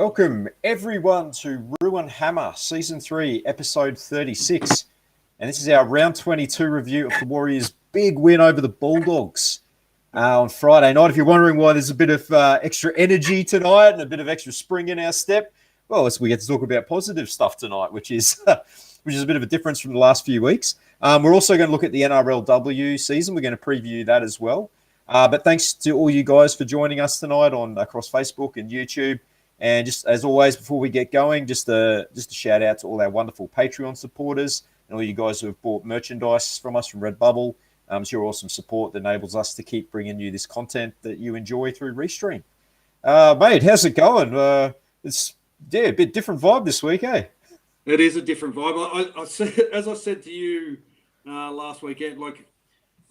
Welcome everyone to Roo Hammer, Season 3, Episode 36. And this is our Round 22 review of the Warriors' big win over the Bulldogs on Friday night. If you're wondering why there's a bit of extra energy tonight and a bit of extra spring in our step, well, we get to talk about positive stuff tonight, which is a bit of a difference from the last few weeks. We're also going to look at the NRLW season. We're going to preview that as well. But thanks to all you guys for joining us tonight across Facebook and YouTube. And just as always, before we get going, just a shout out to all our wonderful Patreon supporters and all you guys who have bought merchandise from us from Redbubble. It's your awesome support that enables us to keep bringing you this content that you enjoy through Restream. Mate, how's it going? It's a bit different vibe this week, eh? It is a different vibe. I said, as I said to you last weekend,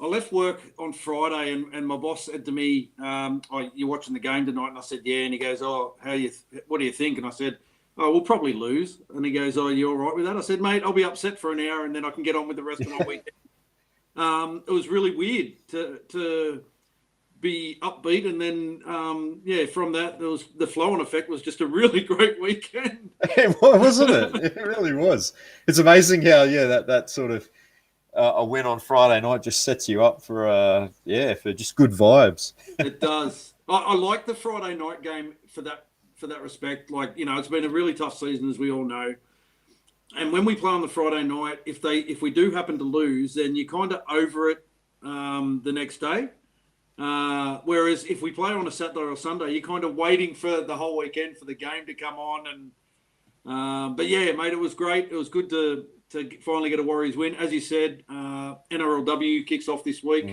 I left work on Friday and my boss said to me, you're watching the game tonight? And I said, yeah. And he goes, what do you think? And I said, we'll probably lose. And he goes, you all right with that? I said, mate, I'll be upset for an hour and then I can get on with the rest of my weekend. It was really weird to be upbeat. And then, from that, there was the flow-on effect was just a really great weekend. Wasn't it? It really was. It's amazing how, that sort of, a win on Friday night just sets you up for just good vibes. It does. I like the Friday night game for that respect. It's been a really tough season, as we all know. And when we play on the Friday night, if we do happen to lose, then you're kind of over it the next day. Whereas if we play on a Saturday or Sunday, you're kind of waiting for the whole weekend for the game to come on. And but yeah, mate, it was great. It was good to finally get a Warriors win. As you said, NRLW kicks off this week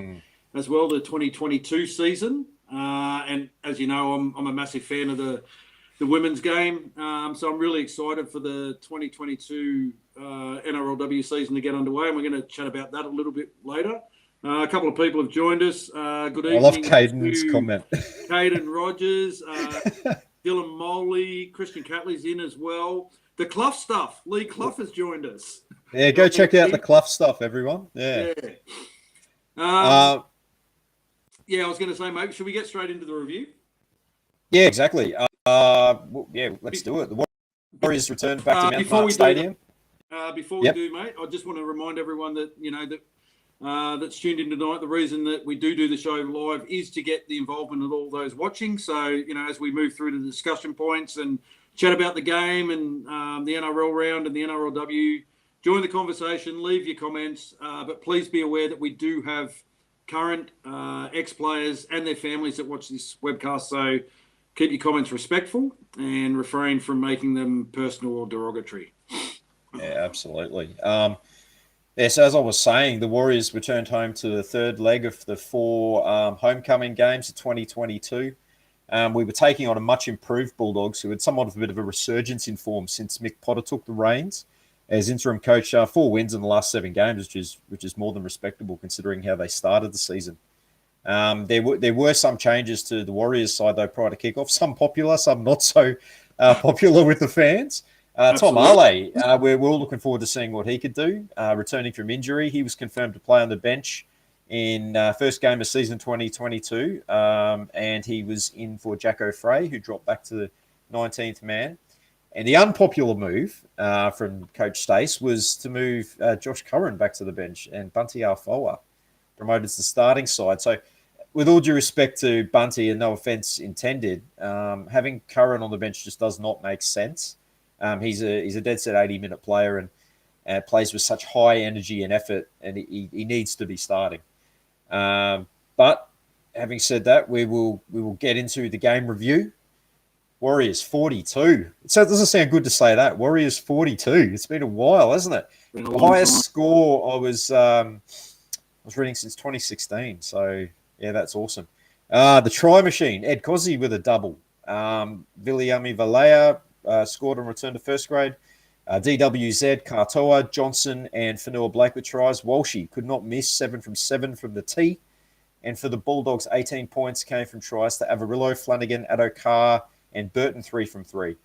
as well, the 2022 season. And as you know, I'm a massive fan of the women's game. So I'm really excited for the 2022 NRLW season to get underway. And we're going to chat about that a little bit later. A couple of people have joined us. Good evening. I love Caden's comment. Caden Rogers, Dylan Moley, Christian Catley's in as well. The Clough stuff. Lee Clough has joined us. Yeah, go check out the Clough stuff, everyone. Yeah. I was going to say, mate, should we get straight into the review? Yeah, exactly. Let's do it. The Warriors returned back to Mount Mark Stadium. Before we do, mate, I just want to remind everyone that, that's tuned in tonight, the reason that we do the show live is to get the involvement of all those watching. So, as we move through the discussion points and chat about the game and the NRL round and the NRLW, join the conversation, leave your comments, but please be aware that we do have current ex-players and their families that watch this webcast, so keep your comments respectful and refrain from making them personal or derogatory. Yeah, absolutely. So as I was saying, the Warriors returned home to the third leg of the 4 homecoming games of 2022. We were taking on a much improved Bulldogs who had somewhat of a bit of a resurgence in form since Mick Potter took the reins as interim coach. 4 wins in the last 7 games, which is more than respectable considering how they started the season. There were some changes to the Warriors side though prior to kickoff. Some popular, some not so popular with the fans. Tom Arley, we're all looking forward to seeing what he could do. Returning from injury, he was confirmed to play on the bench in first game of season 2022, and he was in for Jacko Frey, who dropped back to the 19th man. And the unpopular move from Coach Stace was to move Josh Curran back to the bench and Bunty Alfoa promoted to the starting side. So with all due respect to Bunty, and no offence intended, having Curran on the bench just does not make sense. He's a dead set 80-minute player and plays with such high energy and effort, and he needs to be starting. But having said that, we will get into the game review. Warriors 42. So it doesn't sound good to say that. Warriors 42. It's been a while, hasn't it? The highest score I was reading since 2016. So yeah, that's awesome. The try machine. Ed Cozzi with a double. Viliami Valea scored on return to first grade. DWZ, Katoa, Johnson, and Fanua Blake with tries. Walshy could not miss 7 from 7 from the tee. And for the Bulldogs, 18 points came from tries to Avarillo, Flanagan, Addo-Carr, and Burton 3 from 3.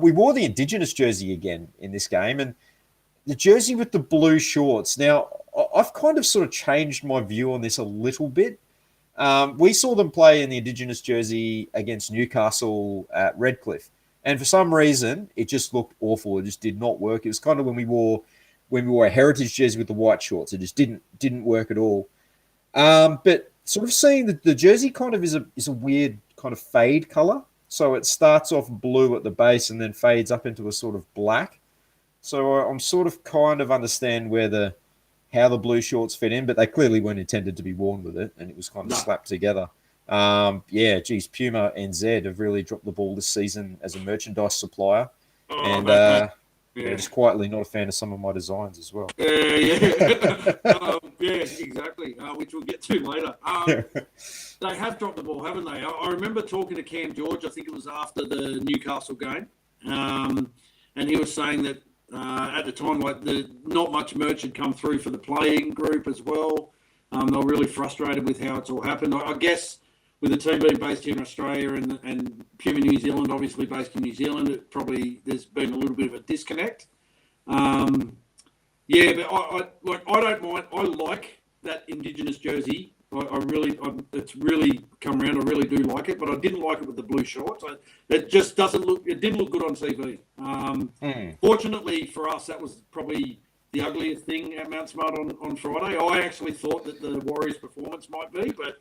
We wore the Indigenous jersey again in this game, and the jersey with the blue shorts. Now, I've kind of sort of changed my view on this a little bit. We saw them play in the Indigenous jersey against Newcastle at Redcliffe. And for some reason, it just looked awful. It just did not work. It was kind of when we wore a heritage jersey with the white shorts. It just didn't work at all. But sort of seeing the jersey kind of is a weird kind of fade color. So it starts off blue at the base and then fades up into a sort of black. So I'm sort of kind of understand how the blue shorts fit in, but they clearly weren't intended to be worn with it, and it was kind of slapped together. Puma NZ have really dropped the ball this season as a merchandise supplier, just quietly not a fan of some of my designs as well. Exactly. Which we'll get to later. They have dropped the ball, haven't they? I remember talking to Cam George. I think it was after the Newcastle game, and he was saying that at the time, not much merch had come through for the playing group as well. They were really frustrated with how it's all happened. I guess with the team being based here in Australia and Puma New Zealand, obviously based in New Zealand, there's been a little bit of a disconnect. But I don't mind. I like that Indigenous jersey. It's really come around. I really do like it, but I didn't like it with the blue shorts. It just doesn't look. It didn't look good on TV. Fortunately for us, that was probably the ugliest thing at Mount Smart on Friday. I actually thought that the Warriors' performance might be, but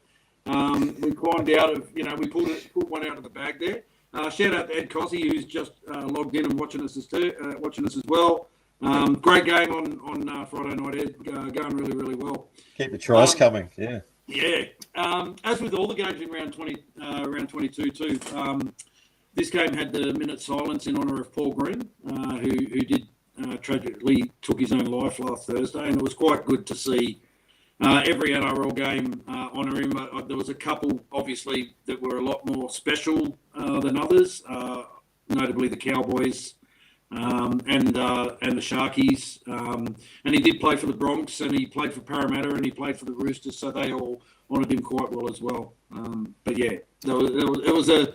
we climbed out of. We pulled one out of the bag there. Shout out to Ed Cossey, who's just logged in and watching us as well. Great game on Friday night, Ed. Going really, really well. Keep the tries coming, yeah. Yeah. As with all the games in round 22 too, this game had the minute silence in honour of Paul Green, who did tragically took his own life last Thursday, and it was quite good to see every NRL game honour him. There was a couple, obviously, that were a lot more special than others, notably the Cowboys. And the Sharkies, and he did play for the Bronx, and he played for Parramatta, and he played for the Roosters, so they all honoured him quite well as well. It was a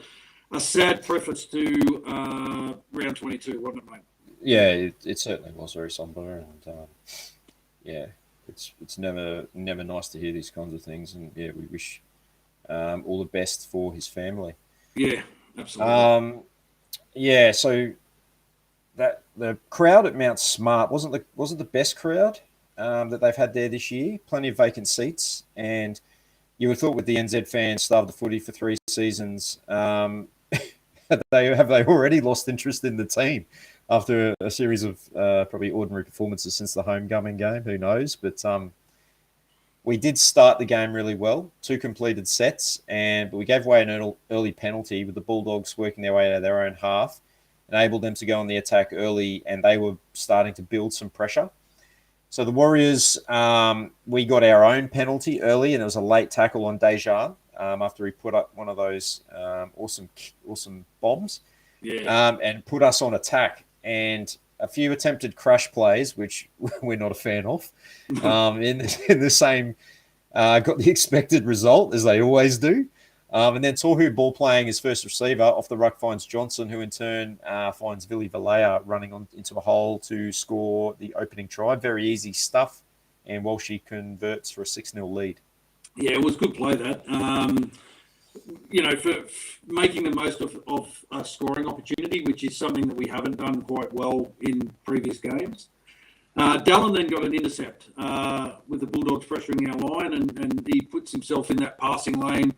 sad preface to round 22, wasn't it, mate? Yeah, it certainly was very sombre, and it's never nice to hear these kinds of things, and we wish all the best for his family. Yeah, absolutely. So. That the crowd at Mount Smart wasn't the best crowd that they've had there this year. Plenty of vacant seats, and you would have thought with the NZ fans starved the footy for 3 seasons, have they already lost interest in the team after a series of probably ordinary performances since the homecoming game? Who knows? But we did start the game really well, 2 completed sets, but we gave away an early penalty with the Bulldogs working their way out of their own half. Enabled them to go on the attack early, and they were starting to build some pressure. So the Warriors, we got our own penalty early, and it was a late tackle on Dejan after he put up one of those awesome bombs, and put us on attack. And a few attempted crash plays, which we're not a fan of, in the same got the expected result as they always do. And then Tohu ball playing his first receiver off the ruck finds Johnson, who in turn finds Vili Valea running on into a hole to score the opening try. Very easy stuff. And Walshy converts for a 6-0 lead. Yeah, it was good play that. For making the most of a scoring opportunity, which is something that we haven't done quite well in previous games. Dallin then got an intercept with the Bulldogs pressuring our line, and he puts himself in that passing lane.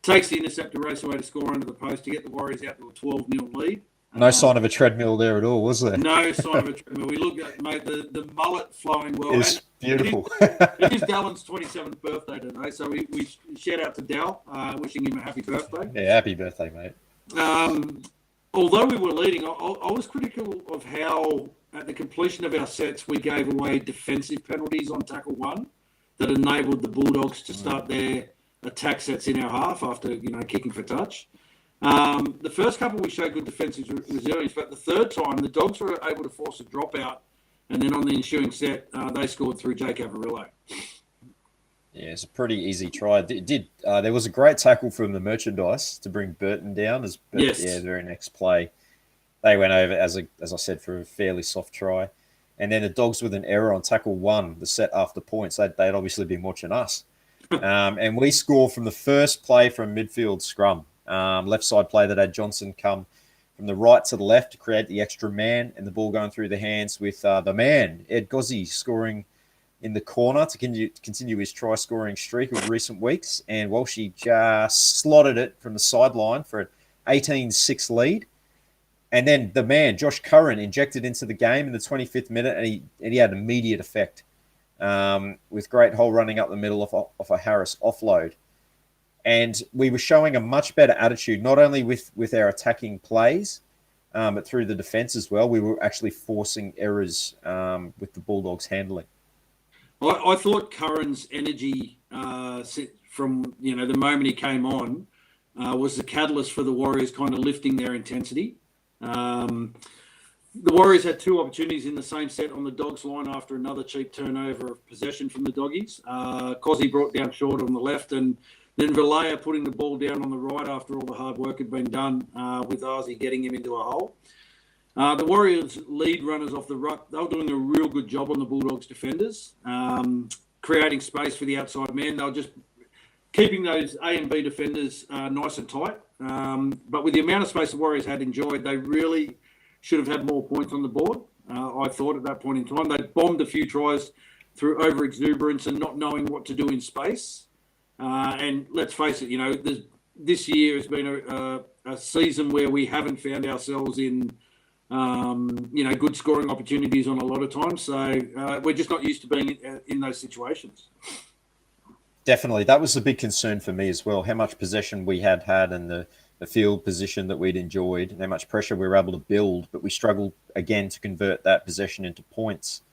Takes the intercept to race away to score under the post to get the Warriors out to a 12-0 lead. No sign of a treadmill there at all, was there? No sign of a treadmill. We look at, mate, the mullet flowing well. It's beautiful. It is Dallin's 27th birthday today, so we shout out to Dal, wishing him a happy birthday. Yeah, happy birthday, mate. Although we were leading, I was critical of how, at the completion of our sets, we gave away defensive penalties on tackle 1 that enabled the Bulldogs to start their attack sets in our half after kicking for touch. The first couple we showed good defensive resilience, but the third time the Dogs were able to force a dropout, and then on the ensuing set they scored through Jake Avarillo. Yeah, it's a pretty easy try. There was a great tackle from the merchandise to bring Burton down. Yes. Yeah, the very next play they went over as I said for a fairly soft try, and then the Dogs with an error on tackle 1, the set after points. They'd obviously been watching us. And we score from the first play from midfield scrum, left side play that had Johnson come from the right to the left to create the extra man, and the ball going through the hands with the man, Ed Gozzi, scoring in the corner to continue his try-scoring streak of recent weeks. And Walshy just slotted it from the sideline for an 18-6 lead. And then the man, Josh Curran, injected into the game in the 25th minute, and he had immediate effect with great hole running up the middle off a Harris offload. And we were showing a much better attitude, not only with our attacking plays, but through the defence as well. We were actually forcing errors with the Bulldogs handling. I thought Curran's energy from the moment he came on was the catalyst for the Warriors kind of lifting their intensity. The Warriors had two opportunities in the same set on the Dogs line after another cheap turnover of possession from the Doggies. Cozzy brought down short on the left, and then Vallejo putting the ball down on the right after all the hard work had been done with Ozzy getting him into a hole. The Warriors' lead runners off the ruck, they were doing a real good job on the Bulldogs' defenders, creating space for the outside men. They were just keeping those A and B defenders nice and tight. But with the amount of space the Warriors had enjoyed, they really should have had more points on the board, I thought, at that point in time. They bombed a few tries through over-exuberance and not knowing what to do in space. And let's face it, this year has been a season where we haven't found ourselves in good scoring opportunities on a lot of times. So we're just not used to being in those situations. Definitely. That was a big concern for me as well, how much possession we had and the field position that we'd enjoyed, and how much pressure we were able to build, but we struggled again to convert that possession into points.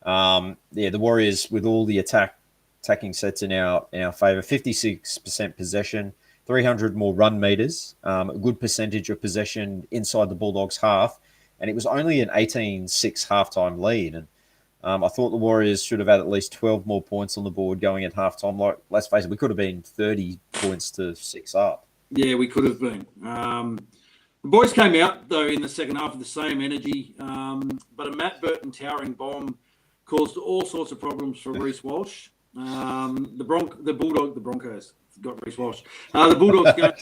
The Warriors, with all the attacking sets in our favour, 56% possession, 300 more run meters, a good percentage of possession inside the Bulldogs half, and it was only an 18-6 halftime lead. And I thought the Warriors should have had at least 12 more points on the board going at halftime. Like, let's face it, we could have been 30 points to 6 up. Yeah, we could have been. The boys came out, though, in the second half with the same energy, but a Matt Burton towering bomb caused all sorts of problems for Reece Walsh. The Broncos got Reece Walsh. The Bulldogs going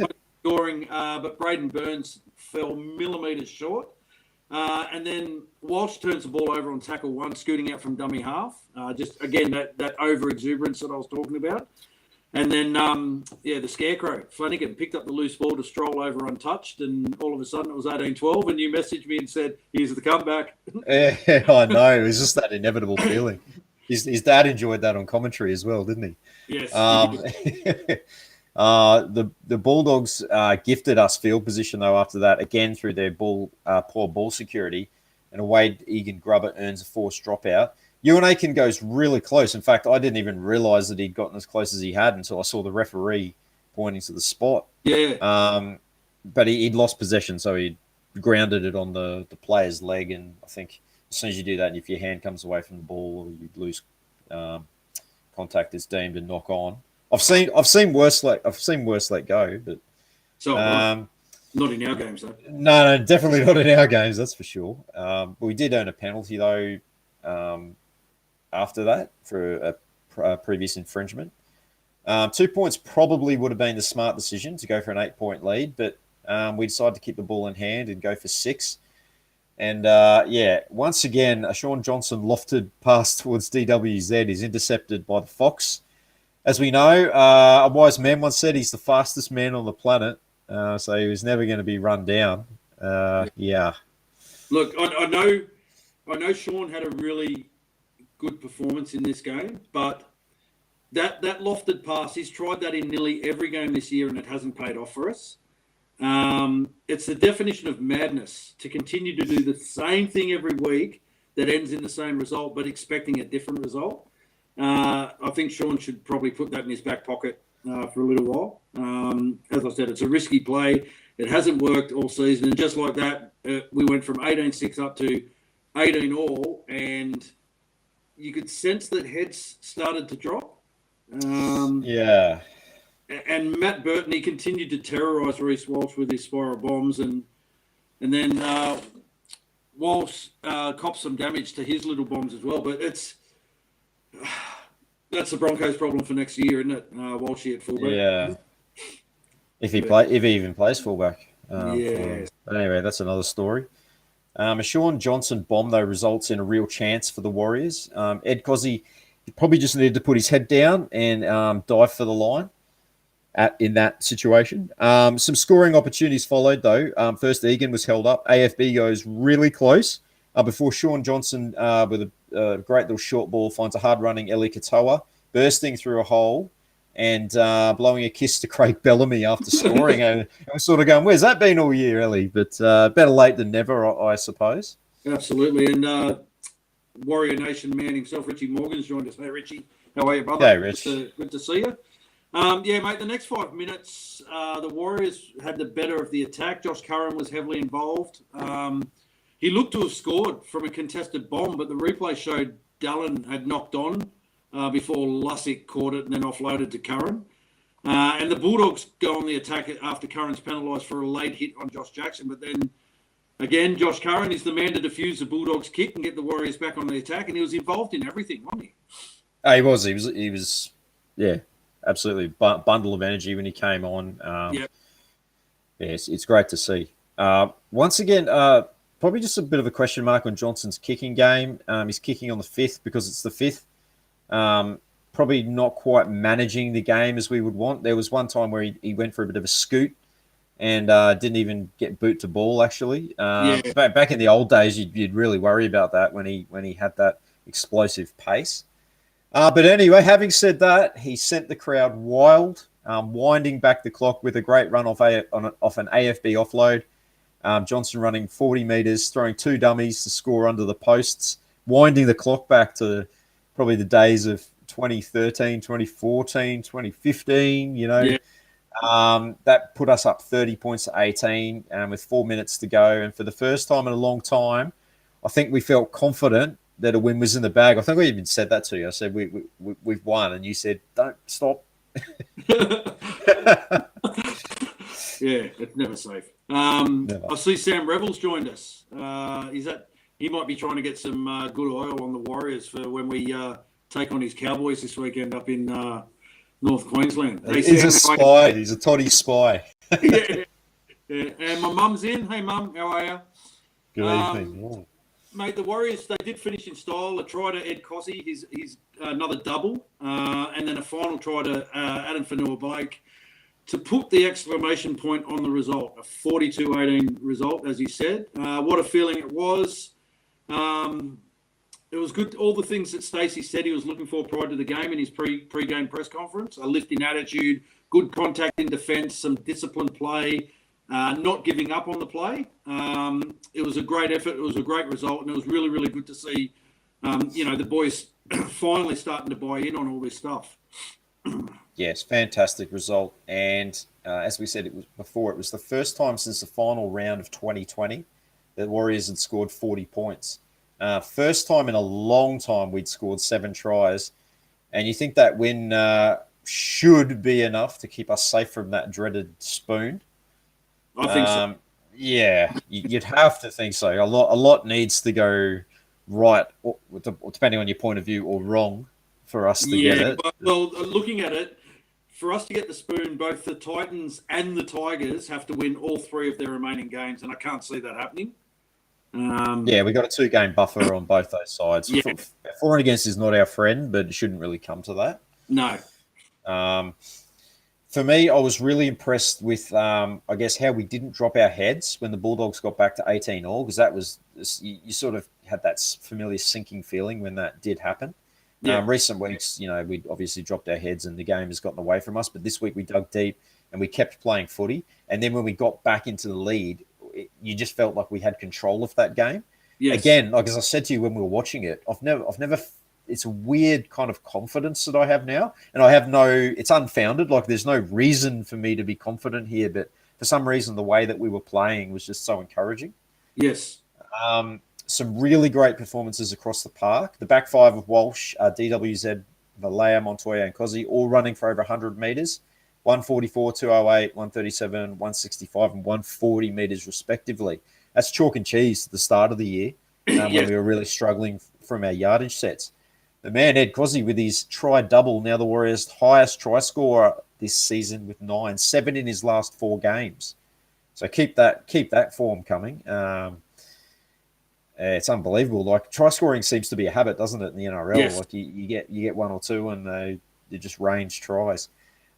scoring, but Braden Burns fell millimetres short. And then Walsh turns the ball over on tackle one, scooting out from dummy half. Just, again, that over-exuberance that I was talking about. And then, the Scarecrow, Flanagan, picked up the loose ball to stroll over untouched, and all of a sudden it was 18-12, and you messaged me and said, here's the comeback. Yeah, I know. It was just that inevitable feeling. His dad enjoyed that on commentary as well, didn't he? Yes. The Bulldogs gifted us field position, though, after that, again through their poor ball security, and a Wade Egan-Grubber earns a forced dropout. Ewan Aiken goes really close. In fact, I didn't even realise that he'd gotten as close as he had until I saw the referee pointing to the spot. Yeah. But he'd lost possession, so he grounded it on the player's leg, and I think as soon as you do that, and if your hand comes away from the ball or you lose contact, it's deemed a knock on. I've seen worse let go, but not in our games though. No, definitely not in our games. That's for sure. But we did earn a penalty though after that for a previous infringement. 2 points probably would have been the smart decision to go for an 8-point lead, but we decided to keep the ball in hand and go for 6. And once again, a Sean Johnson lofted pass towards DWZ is intercepted by the Fox. As we know, a wise man once said he's the fastest man on the planet, so he was never going to be run down. Look, I know Sean had a really good performance in this game, but that lofted pass, he's tried that in nearly every game this year, and it hasn't paid off for us. It's the definition of madness to continue to do the same thing every week that ends in the same result, but expecting a different result. I think Sean should probably put that in his back pocket for a little while. As I said, it's a risky play. It hasn't worked all season. And just like that, we went from 18-6 up to 18-all, and you could sense that heads started to drop. And Matt Burton, he continued to terrorise Reece Walsh with his spiral bombs, and then Walsh copped some damage to his little bombs as well. But that's the Broncos' problem for next year, isn't it? Walshy at fullback. Yeah. If he even plays fullback. Yeah. But anyway, that's another story. A Sean Johnson bomb, though, results in a real chance for the Warriors. Ed Cozzy probably just needed to put his head down and dive for the line in that situation. Some scoring opportunities followed, though. First, Egan was held up. AFB goes really close before Sean Johnson, with a great little short ball, finds a hard-running Eli Katoa, bursting through a hole and blowing a kiss to Craig Bellamy after scoring. And we're sort of going, where's that been all year, Ellie? But better late than never, I suppose. Absolutely. And Warrior Nation man himself, Richie Morgan's joined us. Hey, Richie. How are you, brother? Hey, Rich. Good to see you. Yeah, mate, the next 5 minutes, the Warriors had the better of the attack. Josh Curran was heavily involved. He looked to have scored from a contested bomb, but the replay showed Dallin had knocked on before Lussick caught it and then offloaded to Curran. And the Bulldogs go on the attack after Curran's penalised for a late hit on Josh Jackson. But then, again, Josh Curran is the man to defuse the Bulldogs' kick and get the Warriors back on the attack. And he was involved in everything, wasn't he? He was, yeah, absolutely. Bundle of energy when he came on. Yep. Yes, it's great to see. Once again, probably just a bit of a question mark on Johnson's kicking game. He's kicking on the 5th because it's the 5th. Probably not quite managing the game as we would want. There was one time where he went for a bit of a scoot and didn't even get boot to ball, actually. Back in the old days, you'd really worry about that when he had that explosive pace. But anyway, having said that, he sent the crowd wild, winding back the clock with a great run off an AFB offload. Johnson running 40 metres, throwing 2 dummies to score under the posts, winding the clock back to probably the days of 2013, 2014, 2015, that put us up 30 points to 18 with 4 minutes to go. And for the first time in a long time, I think we felt confident that a win was in the bag. I think I even said that to you. I said, we've won. And you said, don't stop. Yeah, it's never safe. Never. I see Sam Revels joined us. He might be trying to get some good oil on the Warriors for when we take on his Cowboys this weekend up in North Queensland. Hey, He's Sam, a spy. He's a Toddy spy. yeah. And my mum's in. Hey, Mum, how are you? Good evening. Mate, the Warriors, they did finish in style. A try to Ed Cossie, his another double, and then a final try to Adam Fanua-Blake to put the exclamation point on the result, a 42-18 result, as he said. What a feeling it was. It was good. All the things that Stacey said he was looking for prior to the game in his pre-game press conference, a lift in attitude, good contact in defence, some disciplined play, not giving up on the play. It was a great effort. It was a great result, and it was really, really good to see, the boys finally starting to buy in on all this stuff. Yes, fantastic result. And as we said, it was the first time since the final round of 2020 that Warriors had scored 40 points. First time in a long time we'd scored 7 tries. And you think that win should be enough to keep us safe from that dreaded spoon? I think so. Yeah, you'd have to think so. A lot needs to go right, or depending on your point of view, or wrong for us to get it. Well, looking at it, for us to get the spoon, both the Titans and the Tigers have to win all 3 of their remaining games, and I can't see that happening. We got a 2-game buffer on both those sides. Yeah. For and against is not our friend, but it shouldn't really come to that. No. For me, I was really impressed with, how we didn't drop our heads when the Bulldogs got back to 18-all, because that was, you sort of had that familiar sinking feeling when that did happen. Yeah. Recent weeks, we obviously dropped our heads and the game has gotten away from us. But this week we dug deep and we kept playing footy. And then when we got back into the lead, you just felt like we had control of that game. Yes. Again, like as I said to you when we were watching it, I've never. It's a weird kind of confidence that I have now, and I have it's unfounded. Like there's no reason for me to be confident here, but for some reason the way that we were playing was just so encouraging. Yes. Some really great performances across the park. The back 5 of Walsh, DWZ, Valea, Montoya, and Cozzy, all running for over 100 metres. 144, 208, 137, 165, and 140 metres respectively. That's chalk and cheese at the start of the year when we were really struggling from our yardage sets. The man, Ed Cozzy, with his try-double, now the Warriors' highest try scorer this season with 9, 7 in his last 4 games. So keep that form coming. It's unbelievable. Like try scoring seems to be a habit, doesn't it, in the NRL? Yes. Like you get one or two, and they just range tries.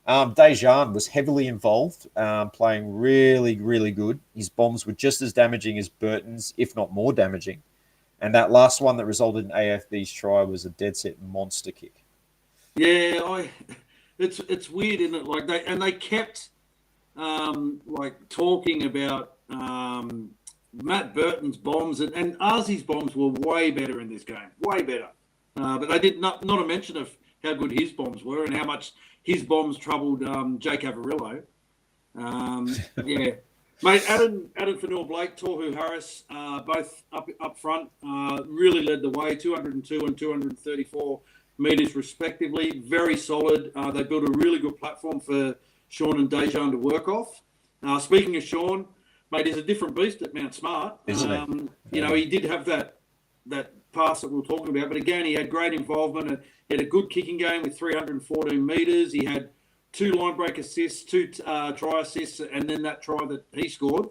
Dejan was heavily involved, playing really, really good. His bombs were just as damaging as Burton's, if not more damaging. And that last one that resulted in AFB's try was a dead set monster kick. Yeah, it's weird, isn't it? Like they kept like talking about Matt Burton's bombs, and Arzy's bombs were way better in this game, way better. But they did not a mention of how good his bombs were and how much his bombs troubled Jake Averillo. Yeah. Mate, Adam Fanua-Blake, Tohu Harris, both up front, really led the way, 202 and 234 metres respectively. Very solid. They built a really good platform for Sean and Dejan to work off. Speaking of Sean, mate, he's a different beast at Mount Smart. Isn't he? You know, he did have that pass that we were talking about, but again, he had great involvement. He had a good kicking game with 314 metres. He had 2 line break assists, 2 try assists, and then that try that he scored,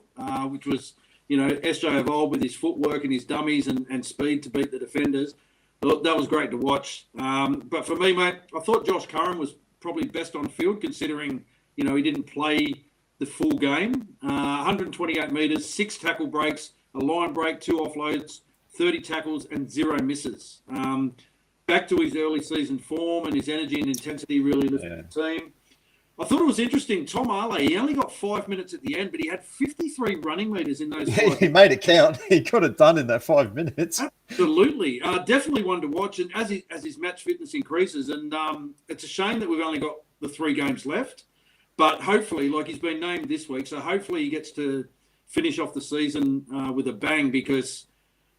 which was, you know, SJ evolved with his footwork and his dummies and speed to beat the defenders. That was great to watch. But for me, mate, I thought Josh Curran was probably best on field considering, you know, he didn't play the full game. 128 metres, 6 tackle breaks, a line break, 2 offloads, 30 tackles and 0 misses. Back to his early season form, and his energy and intensity really lifted the team. I thought it was interesting. Tom Ale, he only got 5 minutes at the end, but he had 53 running metres in those 5 He made it count. He got it done in that 5 minutes. Absolutely. Definitely one to watch. And as his match fitness increases, and it's a shame that we've only got the 3 games left, but hopefully, like he's been named this week, so hopefully he gets to finish off the season with a bang because,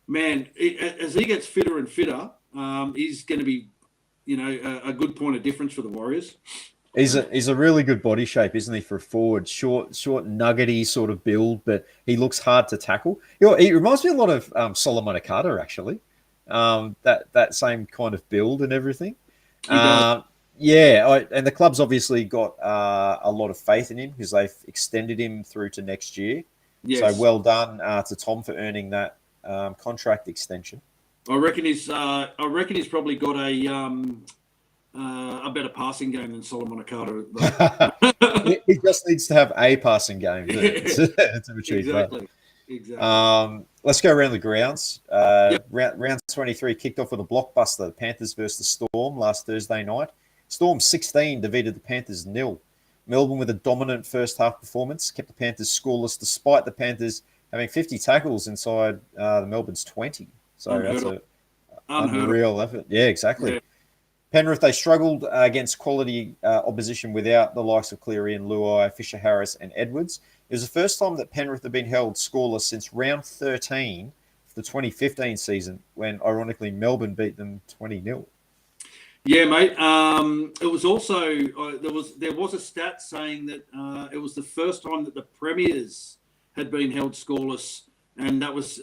man, as he gets fitter and fitter, he's going to be, you know, a good point of difference for the Warriors. He's a really good body shape, isn't he, for a forward? Short, nuggety sort of build, but he looks hard to tackle. He reminds me a lot of Solomon Akata, actually. That same kind of build and everything. And the club's obviously got a lot of faith in him because they've extended him through to next year. Yes. So well done to Tom for earning that contract extension. I reckon he's probably got a better passing game than Solomon Akata. He just needs to have a passing game to achieve that. Exactly. Let's go around the grounds. Round 23 kicked off with a blockbuster, the Panthers versus the Storm last Thursday night. Storm 16 defeated the Panthers 0. Melbourne with a dominant first half performance kept the Panthers scoreless despite the Panthers having 50 tackles inside the Melbourne's 20. So that's an unreal effort. Yeah, exactly. Yeah. Penrith, they struggled against quality opposition without the likes of Cleary and Luai, Fisher-Harris and Edwards. It was the first time that Penrith have been held scoreless since round 13 of the 2015 season when, ironically, Melbourne beat them 20-0. Yeah, mate. It was also there was a stat saying that it was the first time that the Premiers had been held scoreless, and that was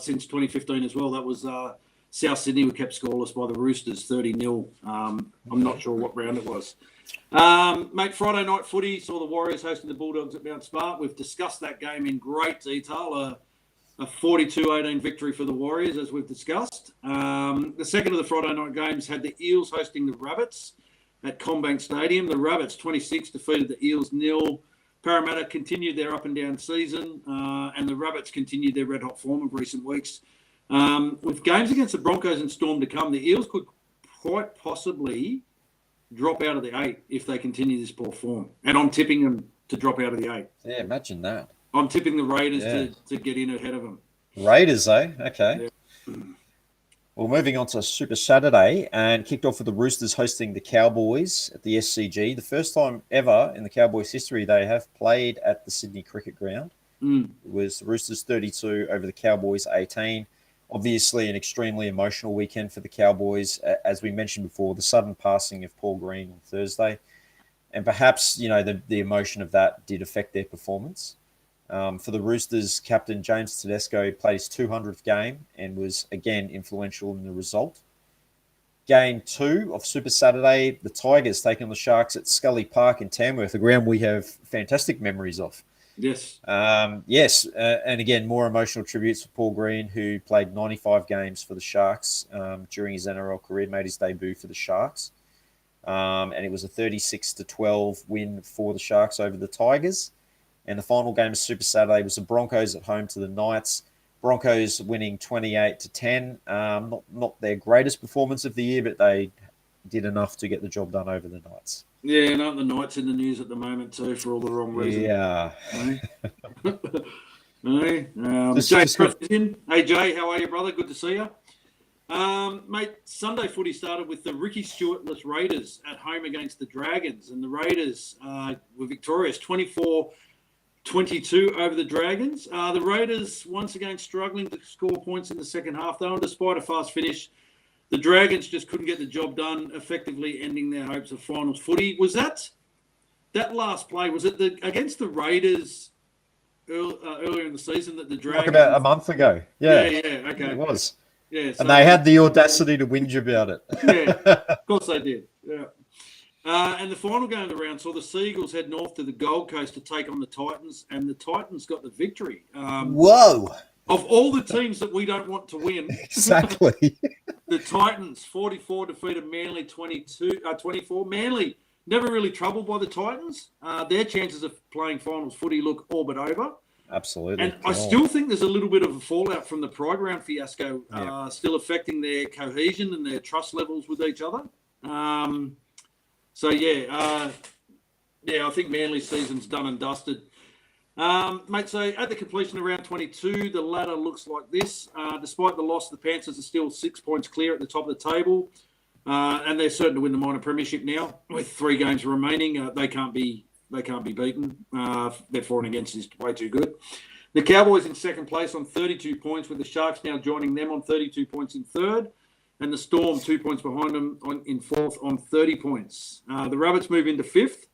since 2015 as well. That was South Sydney were kept scoreless by the Roosters, 30-0. I'm not sure what round it was. Mate, Friday night footy saw the Warriors hosting the Bulldogs at Mount Smart. We've discussed that game in great detail. A 42-18 victory for the Warriors, as we've discussed. The second of the Friday night games had the Eels hosting the Rabbits at Combank Stadium. The Rabbits, 26, defeated the Eels 0. Parramatta continued their up-and-down season, and the Rabbits continued their red-hot form of recent weeks. With games against the Broncos and Storm to come, the Eels could quite possibly drop out of the 8 if they continue this poor form. And I'm tipping them to drop out of the 8. Yeah, imagine that. I'm tipping the Raiders to get in ahead of them. Raiders, eh? Okay. Yeah. Well, moving on to Super Saturday, and kicked off with the Roosters hosting the Cowboys at the SCG. The first time ever in the Cowboys' history they have played at the Sydney Cricket Ground. It was the Roosters 32 over the Cowboys 18. Obviously, an extremely emotional weekend for the Cowboys. As we mentioned before, the sudden passing of Paul Green on Thursday. And perhaps, you know, the emotion of that did affect their performance. For the Roosters, captain James Tedesco played his 200th game and was, again, influential in the result. Game 2 of Super Saturday, the Tigers taking on the Sharks at Scully Park in Tamworth, a ground we have fantastic memories of. Yes. Yes, and again, more emotional tributes for Paul Green, who played 95 games for the Sharks during his NRL career, made his debut for the Sharks. And it was a 36-12 win for the Sharks over the Tigers. And the final game of Super Saturday was the Broncos at home to the Knights. Broncos winning 28-10. Not their greatest performance of the year, but they did enough to get the job done over the Knights. Yeah, and aren't the Knights in the news at the moment too for all the wrong reasons? Yeah. Jay Press is in. Hey Jay, how are you, brother? Good to see you. Mate, Sunday footy started with the Ricky Stewart-less Raiders at home against the Dragons, and the Raiders were victorious 24-22 over the Dragons. The Raiders once again struggling to score points in the second half, though, and despite a fast finish, the Dragons just couldn't get the job done, effectively ending their hopes of finals footy. Was that last play? Was it against the Raiders earlier in the season that the Dragons? Like about a month ago. Yeah, okay. It was. Yeah, so, and they had the audacity to whinge about it. Yeah, of course they did. Yeah. And the final game of the round saw the Seagulls head north to the Gold Coast to take on the Titans, and the Titans got the victory. Whoa! Of all the teams that we don't want to win, exactly. The Titans 44 defeated Manly 24. Manly never really troubled by the Titans. Their chances of playing finals footy look all but over. Absolutely. And I still think there's a little bit of a fallout from the Pride Round fiasco, still affecting their cohesion and their trust levels with each other. I think Manly's season's done and dusted. Mate, so at the completion of round 22, the ladder looks like this. Despite the loss, the Panthers are still 6 points clear at the top of the table. And they're certain to win the minor premiership now with 3 games remaining. They can't be beaten. Their for and against is way too good. The Cowboys in second place on 32 points, with the Sharks now joining them on 32 points in third, and the Storm 2 points behind them in fourth on 30 points. The Rabbits move into fifth,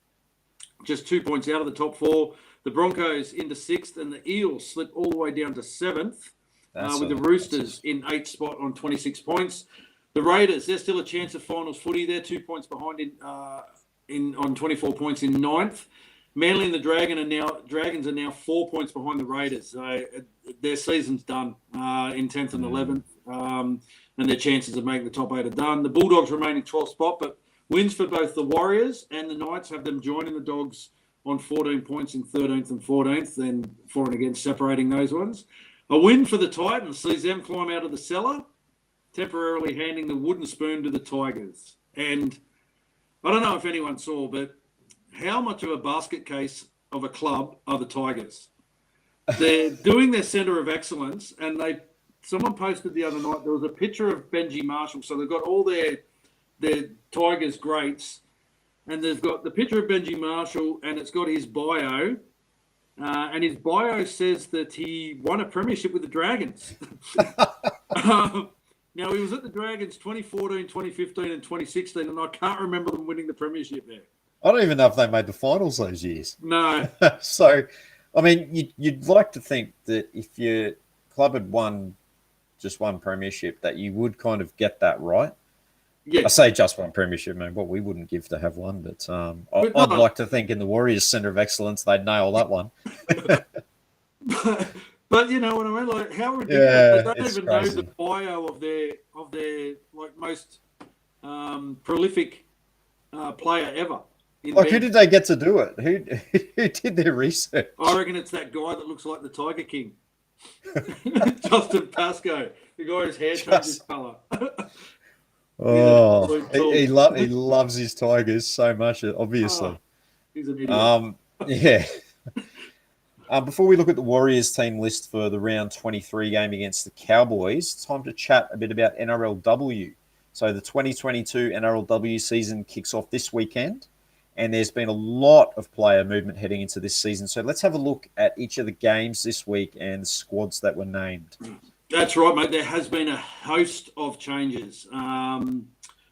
just 2 points out of the top 4. The Broncos into sixth, and the Eels slip all the way down to seventh, with the Roosters in 8th spot on 26 points. The Raiders, there's still a chance of finals footy. They're 2 points behind on 24 points in 9th. Manly and the Dragons are now 4 points behind the Raiders. So their season's done in 10th and 11th, and their chances of making the top 8 are done. The Bulldogs remain in 12th spot, but wins for both the Warriors and the Knights have them joining the Dogs on 14 points in 13th and 14th, and for and against separating those ones. A win for the Titans sees them climb out of the cellar, temporarily handing the wooden spoon to the Tigers. And I don't know if anyone saw, but how much of a basket case of a club are the Tigers? They're doing their centre of excellence, and someone posted the other night, there was a picture of Benji Marshall. So they've got all their Tigers greats, and they've got the picture of Benji Marshall, and it's got his bio. And his bio says that he won a premiership with the Dragons. Now, he was at the Dragons 2014, 2015, and 2016, and I can't remember them winning the premiership there. I don't even know if they made the finals those years. No. So, I mean, you'd like to think that if your club had won just one premiership, that you would kind of get that right. Yeah. I say just one premiership, man. What we wouldn't give to have one, but I'd like to think in the Warriors' centre of excellence, they'd nail that one. But you know what I mean? Like, how ridiculous! They don't even crazy. know the bio of their like most prolific player ever. Like, who did they get to do it? Who did their research? I reckon it's that guy that looks like the Tiger King, Justin Pascoe. The guy whose hair changes colour. Oh, he loves his Tigers so much, obviously. Oh, he's an idiot. Yeah. Before we look at the Warriors team list for the round 23 game against the Cowboys, it's time to chat a bit about NRLW. So the 2022 NRLW season kicks off this weekend, and there's been a lot of player movement heading into this season. So let's have a look at each of the games this week and the squads that were named. That's right, mate. There has been a host of changes. A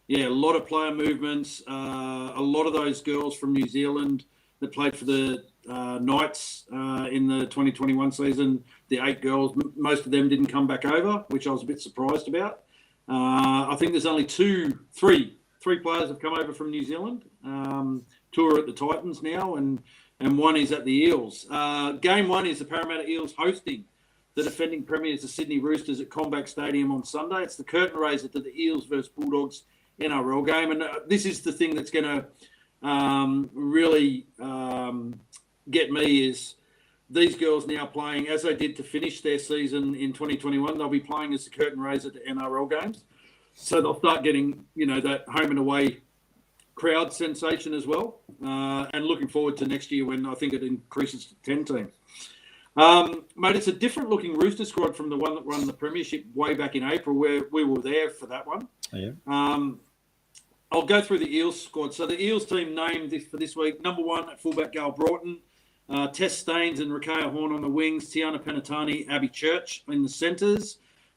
lot of player movements. A lot of those girls from New Zealand that played for the Knights in the 2021 season, the 8 girls, most of them didn't come back over, which I was a bit surprised about. I think there's only three players have come over from New Zealand. 2 are at the Titans now, and and one is at the Eels. Game one is the Parramatta Eels hosting the defending premiers, the Sydney Roosters, at Combank Stadium on Sunday. It's the curtain raiser to the Eels versus Bulldogs NRL game. And this is the thing that's going to really get me is these girls now playing, as they did to finish their season in 2021, they'll be playing as the curtain raiser to NRL games. So they'll start getting, that home and away crowd sensation as well. And looking forward to next year when I think it increases to 10 teams. Mate, it's a different looking Rooster squad from the one that won the premiership way back in April, where we were there for that one. Yeah. I'll go through the Eels squad. So the Eels team named for this week: number 1 at fullback, Gail Broughton, Tess Staines and Rakaya Horn on the wings, Tiana Penatani, Abby Church in the centres,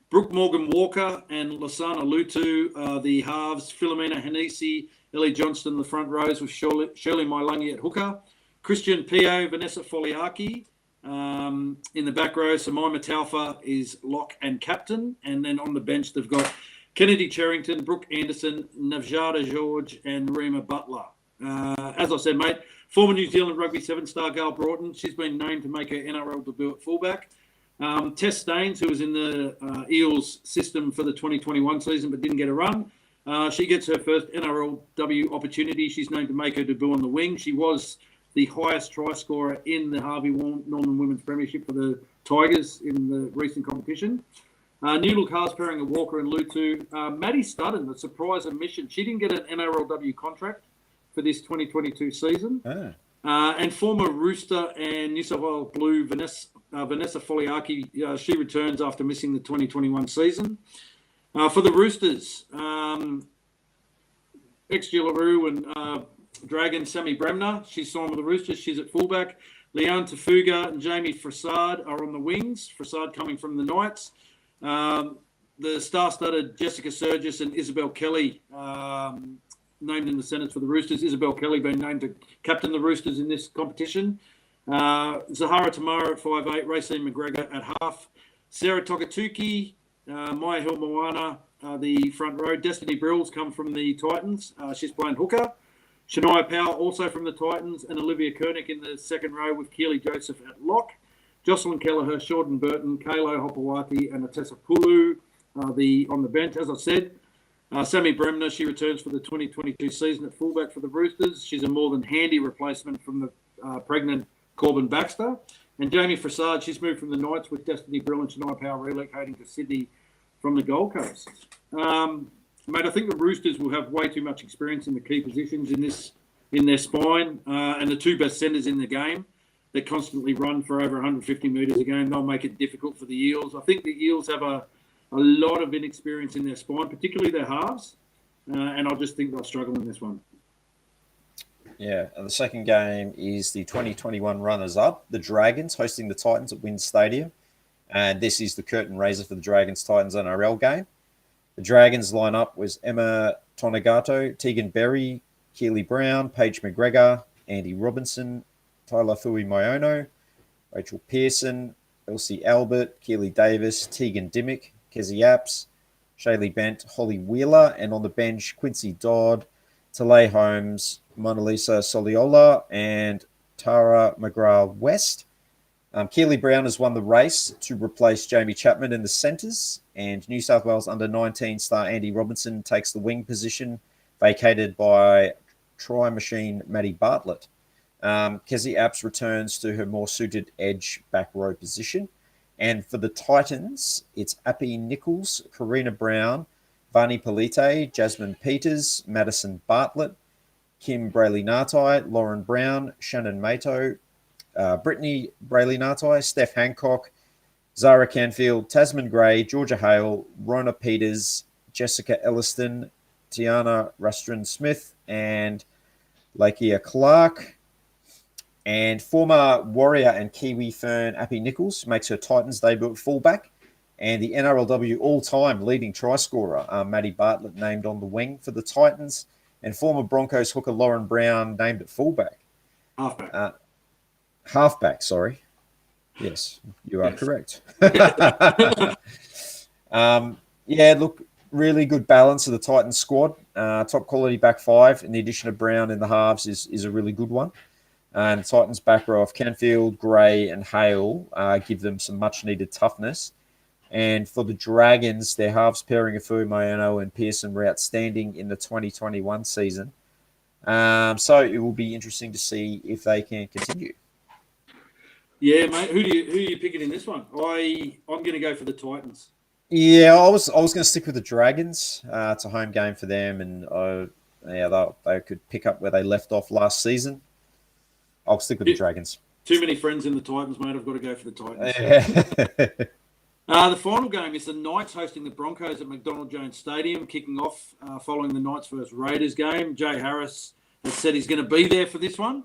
Brooke Morgan Walker and Lasana Lutu, the halves, Philomena Hanisi, Ellie Johnston, the front rows with Shirley Mailangi at hooker, Christian Pio, Vanessa Foliaki. In the back row, Samaima Taufa is lock and captain. And then on the bench, they've got Kennedy Cherrington, Brooke Anderson, Navjada George, and Rima Butler. As I said, mate, former New Zealand Rugby 7-star Gail Broughton. She's been named to make her NRL debut at fullback. Tess Staines, who was in the Eels system for the 2021 season but didn't get a run. She gets her first NRLW opportunity. She's named to make her debut on the wing. She was the highest try scorer in the Harvey Norman Women's Premiership for the Tigers in the recent competition. New look halves pairing of Walker and Lutu. Maddie Studden, the surprise admission. She didn't get an NRLW contract for this 2022 season. And former Rooster and New South Wales Blue Vanessa Foliaki, she returns after missing the 2021 season. For the Roosters, ex-Gilaroo and Dragon Sammy Bremner, she's signed with the Roosters. She's at fullback. Leanne Tafuga and Jamie Frassard are on the wings. Frassard coming from the Knights. The star-studded Jessica Surgis and Isabel Kelly named in the Senate for the Roosters. Isabel Kelly being named to captain the Roosters in this competition. Zahara Tamara at 5'8", Racine McGregor at half. Sarah Togatuki, Maya Hill Moana, the front row. Destiny Brills come from the Titans. She's playing hooker. Shania Powell also from the Titans, and Olivia Kernick in the second row with Keely Joseph at lock. Jocelyn Kelleher, Shorten Burton, Kalo Hopawati, and Atessa Pulu on the bench. As I said, Sammy Bremner, she returns for the 2022 season at fullback for the Roosters. She's a more than handy replacement from the pregnant Corbin Baxter. And Jamie Frassard, she's moved from the Knights with Destiny Brill and Shania Powell relocating to Sydney from the Gold Coast. Mate, I think the Roosters will have way too much experience in the key positions in their spine, and the two best centres in the game that constantly run for over 150 metres a game. They'll make it difficult for the Eels. I think the Eels have a lot of inexperience in their spine, particularly their halves, and I just think they'll struggle in this one. Yeah, and the second game is the 2021 runners-up, the Dragons, hosting the Titans at Wynn Stadium. And this is the curtain raiser for the Dragons-Titans NRL game. The Dragons line-up was Emma Tonagato, Tegan Berry, Keely Brown, Paige McGregor, Andy Robinson, Tyler Fui Maiono, Rachel Pearson, Elsie Albert, Keely Davis, Tegan Dimmick, Kezi Apps, Shaylee Bent, Holly Wheeler, and on the bench, Quincy Dodd, Talay Holmes, Mona Lisa Soliola, and Tara McGrath-West. Keely Brown has won the race to replace Jamie Chapman in the centres, and New South Wales under-19 star Andy Robinson takes the wing position, vacated by try machine Maddie Bartlett. Kezi Apps returns to her more suited edge back row position. And for the Titans, it's Appy Nichols, Karina Brown, Vani Polite, Jasmine Peters, Madison Bartlett, Kim Brayley-Nartai, Lauren Brown, Shannon Mato, Brittany Brayley-Nartai, Steph Hancock, Zara Canfield, Tasman Gray, Georgia Hale, Rona Peters, Jessica Elliston, Tiana Rustron-Smith, and Lakia Clark. And former Warrior and Kiwi Fern Appy Nichols makes her Titans debut at fullback. And the NRLW all-time leading try scorer, Maddie Bartlett, named on the wing for the Titans. And former Broncos hooker Lauren Brown named at fullback. Halfback, sorry. Yes, you are correct. Yeah, look, really good balance of the Titans squad. Top quality back five, and the addition of Brown in the halves is a really good one. And Titans back row of Canfield, Gray, and Hale give them some much-needed toughness. And for the Dragons, their halves pairing of Fuimaono and Pearson were outstanding in the 2021 season. So it will be interesting to see if they can continue. Yeah, mate. Who are you picking in this one? I'm going to go for the Titans. Yeah, I was going to stick with the Dragons. It's a home game for them, and they could pick up where they left off last season. I'll stick with the Dragons. Too many friends in the Titans, mate. I've got to go for the Titans. Yeah. The final game is the Knights hosting the Broncos at McDonald Jones Stadium, kicking off following the Knights versus Raiders game. Jay Harris has said he's going to be there for this one.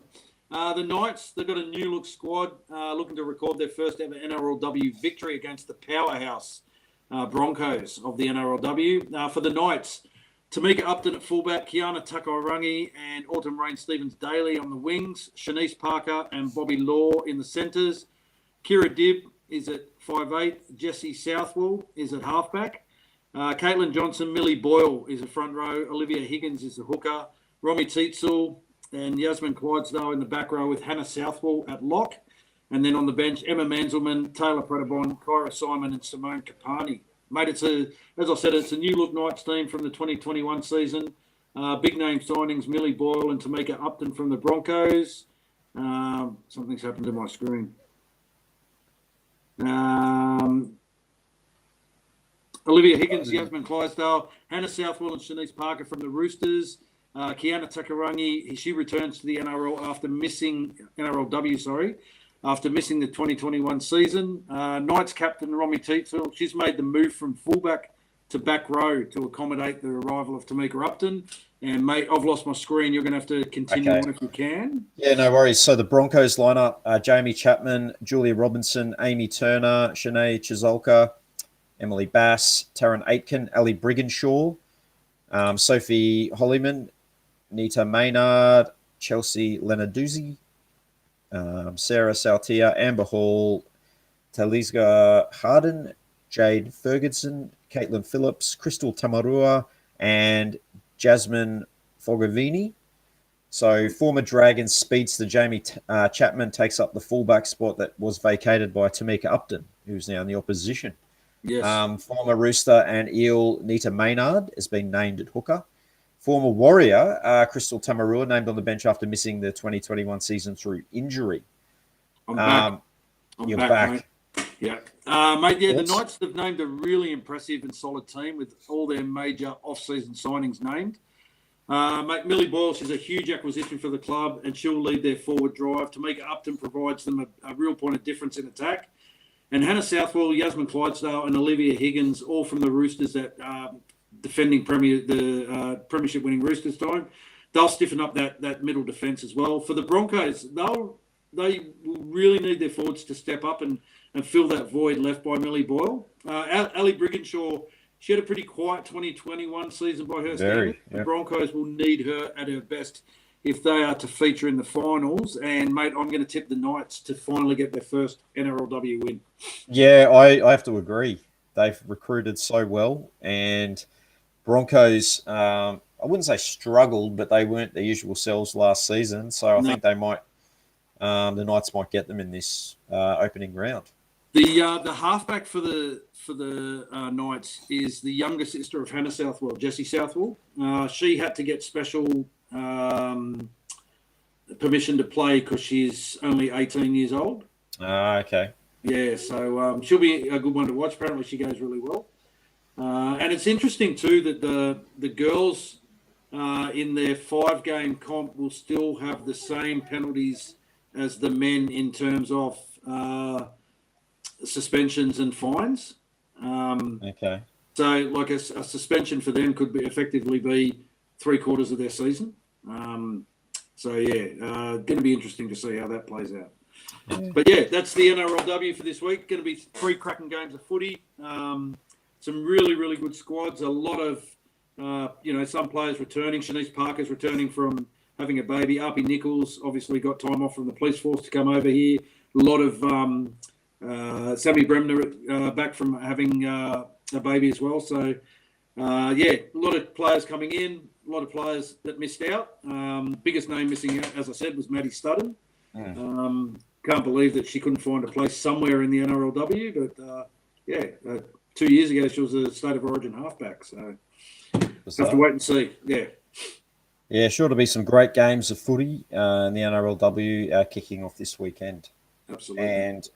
The Knights, they've got a new-look squad looking to record their first ever NRLW victory against the powerhouse Broncos of the NRLW. For the Knights, Tamika Upton at fullback, Kiana Takairangi and Autumn Rain Stevens-Daly on the wings, Shanice Parker and Bobby Law in the centres. Kira Dibb is at 5'8", Jessie Southwell is at halfback. Caitlin Johnson, Millie Boyle is a front row, Olivia Higgins is the hooker, Romy Teetzel and Yasmin Clydesdale in the back row with Hannah Southwell at lock. And then on the bench, Emma Manzelman, Taylor Predabon, Kyra Simon and Simone Capani. Mate, as I said, it's a new look Knights team from the 2021 season. Big name signings, Millie Boyle and Tamika Upton from the Broncos. Something's happened to my screen. Olivia Higgins, Yasmin Clydesdale, Hannah Southwell and Shanice Parker from the Roosters. Kiana Takarangi, she returns to the NRL after missing the 2021 season. Knights captain Romy Teetzel, she's made the move from fullback to back row to accommodate the arrival of Tamika Upton. And, mate, I've lost my screen. You're going to have to continue on if you can. Yeah, no worries. So the Broncos lineup, Jamie Chapman, Julia Robinson, Amy Turner, Shanae Chizolka, Emily Bass, Taryn Aitken, Ali Brigginshaw, Sophie Hollyman, Nita Maynard, Chelsea Lenarduzzi, Sarah Saltia, Amber Hall, Talizga Harden, Jade Ferguson, Caitlin Phillips, Crystal Tamarua, and Jasmine Fogavini. So former Dragons speedster Jamie Chapman takes up the fullback spot that was vacated by Tamika Upton, who's now in the opposition. Yes. Former Rooster and Eel Nita Maynard has been named at hooker. Former Warrior Crystal Tamarua named on the bench after missing the 2021 season through injury. I'm back. You're back. Mate. Yeah. Mate, yeah, the Knights have named a really impressive and solid team with all their major off-season signings named. Mate, Millie Boyle, she's a huge acquisition for the club and she'll lead their forward drive. Tamika Upton provides them a real point of difference in attack. And Hannah Southwell, Yasmin Clydesdale and Olivia Higgins, all from the Roosters that defending premiership winning Roosters time. They'll stiffen up that middle defence as well. For the Broncos, they will really need their forwards to step up and fill that void left by Millie Boyle. Ali Brigginshaw, she had a pretty quiet 2021 season by her standards. Yeah. The Broncos will need her at her best if they are to feature in the finals. And, mate, I'm going to tip the Knights to finally get their first NRLW win. Yeah, I have to agree. They've recruited so well. And Broncos, I wouldn't say struggled, but they weren't their usual selves last season. So I think they might, the Knights might get them in this opening round. The halfback for the Knights is the younger sister of Hannah Southwell, Jessie Southwell. She had to get special permission to play because she's only 18 years old. Okay. Yeah, so she'll be a good one to watch. Apparently she goes really well. And it's interesting too that the girls in their 5-game comp will still have the same penalties as the men in terms of suspensions and fines. Okay. So, like a suspension for them could effectively be 3/4 of their season. Going to be interesting to see how that plays out. Yeah. But yeah, that's the NRLW for this week. Going to be 3 cracking games of footy. Some really, really good squads. A lot of, some players returning. Shanice Parker's returning from having a baby. Arpie Nichols obviously got time off from the police force to come over here. A lot of Sammy Bremner back from having a baby as well. So, a lot of players coming in, a lot of players that missed out. Biggest name missing out, as I said, was Maddie Studden. Can't believe that she couldn't find a place somewhere in the NRLW, but 2 years ago she was a State of Origin halfback, so have to wait and see. Yeah, sure to be some great games of footy in the NRLW kicking off this weekend. Absolutely. And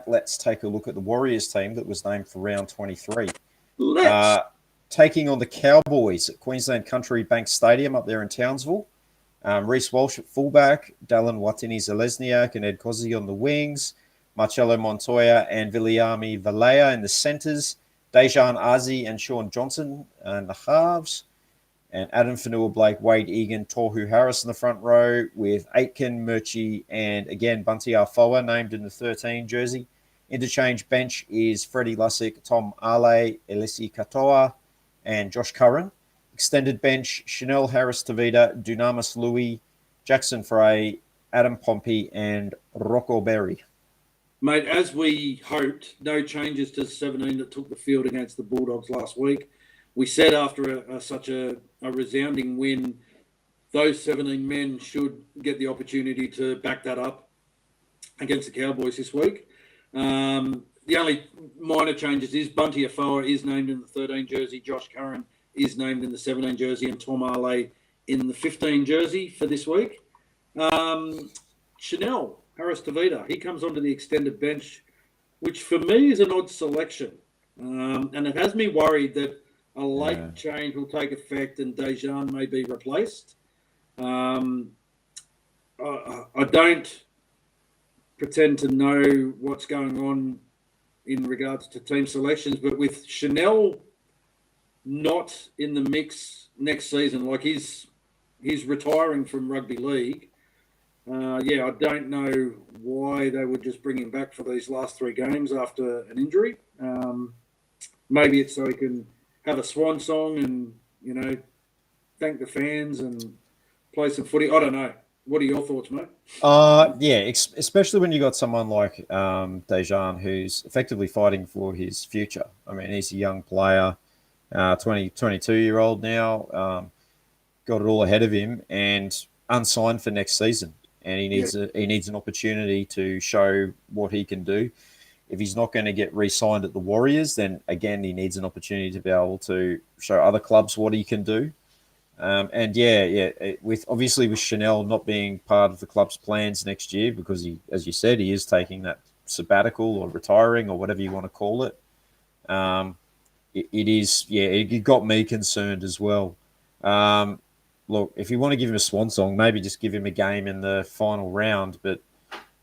let's take a look at the Warriors team that was named for round 23. Taking on the Cowboys at Queensland Country Bank Stadium up there in Townsville. Reece Walsh at fullback, Dallin Watini-Zelezniak and Ed Cozzi on the wings, Marcello Montoya and Viliami Valea in the centres, Dejan Azi and Sean Johnson in the halves, and Adam Fanua-Blake, Wade Egan, Tohu Harris in the front row with Aitken, Murchie, and again Bunty Afoa named in the 13 jersey. Interchange bench is Freddie Lussick, Tom Ale, Elisi Katoa, and Josh Curran. Extended bench, Chanel Harris-Tavita, Dunamis Louis, Jackson Frey, Adam Pompey, and Rocco Berry. Mate, as we hoped, no changes to the 17 that took the field against the Bulldogs last week. We said after such a resounding win, those 17 men should get the opportunity to back that up against the Cowboys this week. The only minor changes is Bunty Afoa is named in the 13 jersey, Josh Curran is named in the 17 jersey, and Tom Ale in the 15 jersey for this week. Chanel Harris-Tavita, he comes onto the extended bench, which for me is an odd selection. And it has me worried that a late change will take effect and Dejan may be replaced. I don't pretend to know what's going on in regards to team selections, but with Chanel not in the mix next season, like he's retiring from rugby league. I don't know why they would just bring him back for these last 3 games after an injury. Maybe it's so he can have a swan song and, thank the fans and play some footy. I don't know. What are your thoughts, mate? Especially when you got someone like Dejan, who's effectively fighting for his future. I mean, he's a young player, 22-year-old now, got it all ahead of him and unsigned for next season. And he needs an opportunity to show what he can do. If he's not going to get re-signed at the Warriors, then again he needs an opportunity to be able to show other clubs what he can do. With Chanel not being part of the club's plans next year because he, as you said, he is taking that sabbatical or retiring or whatever you want to call it. It got me concerned as well. Look, if you want to give him a swan song, maybe just give him a game in the final round. But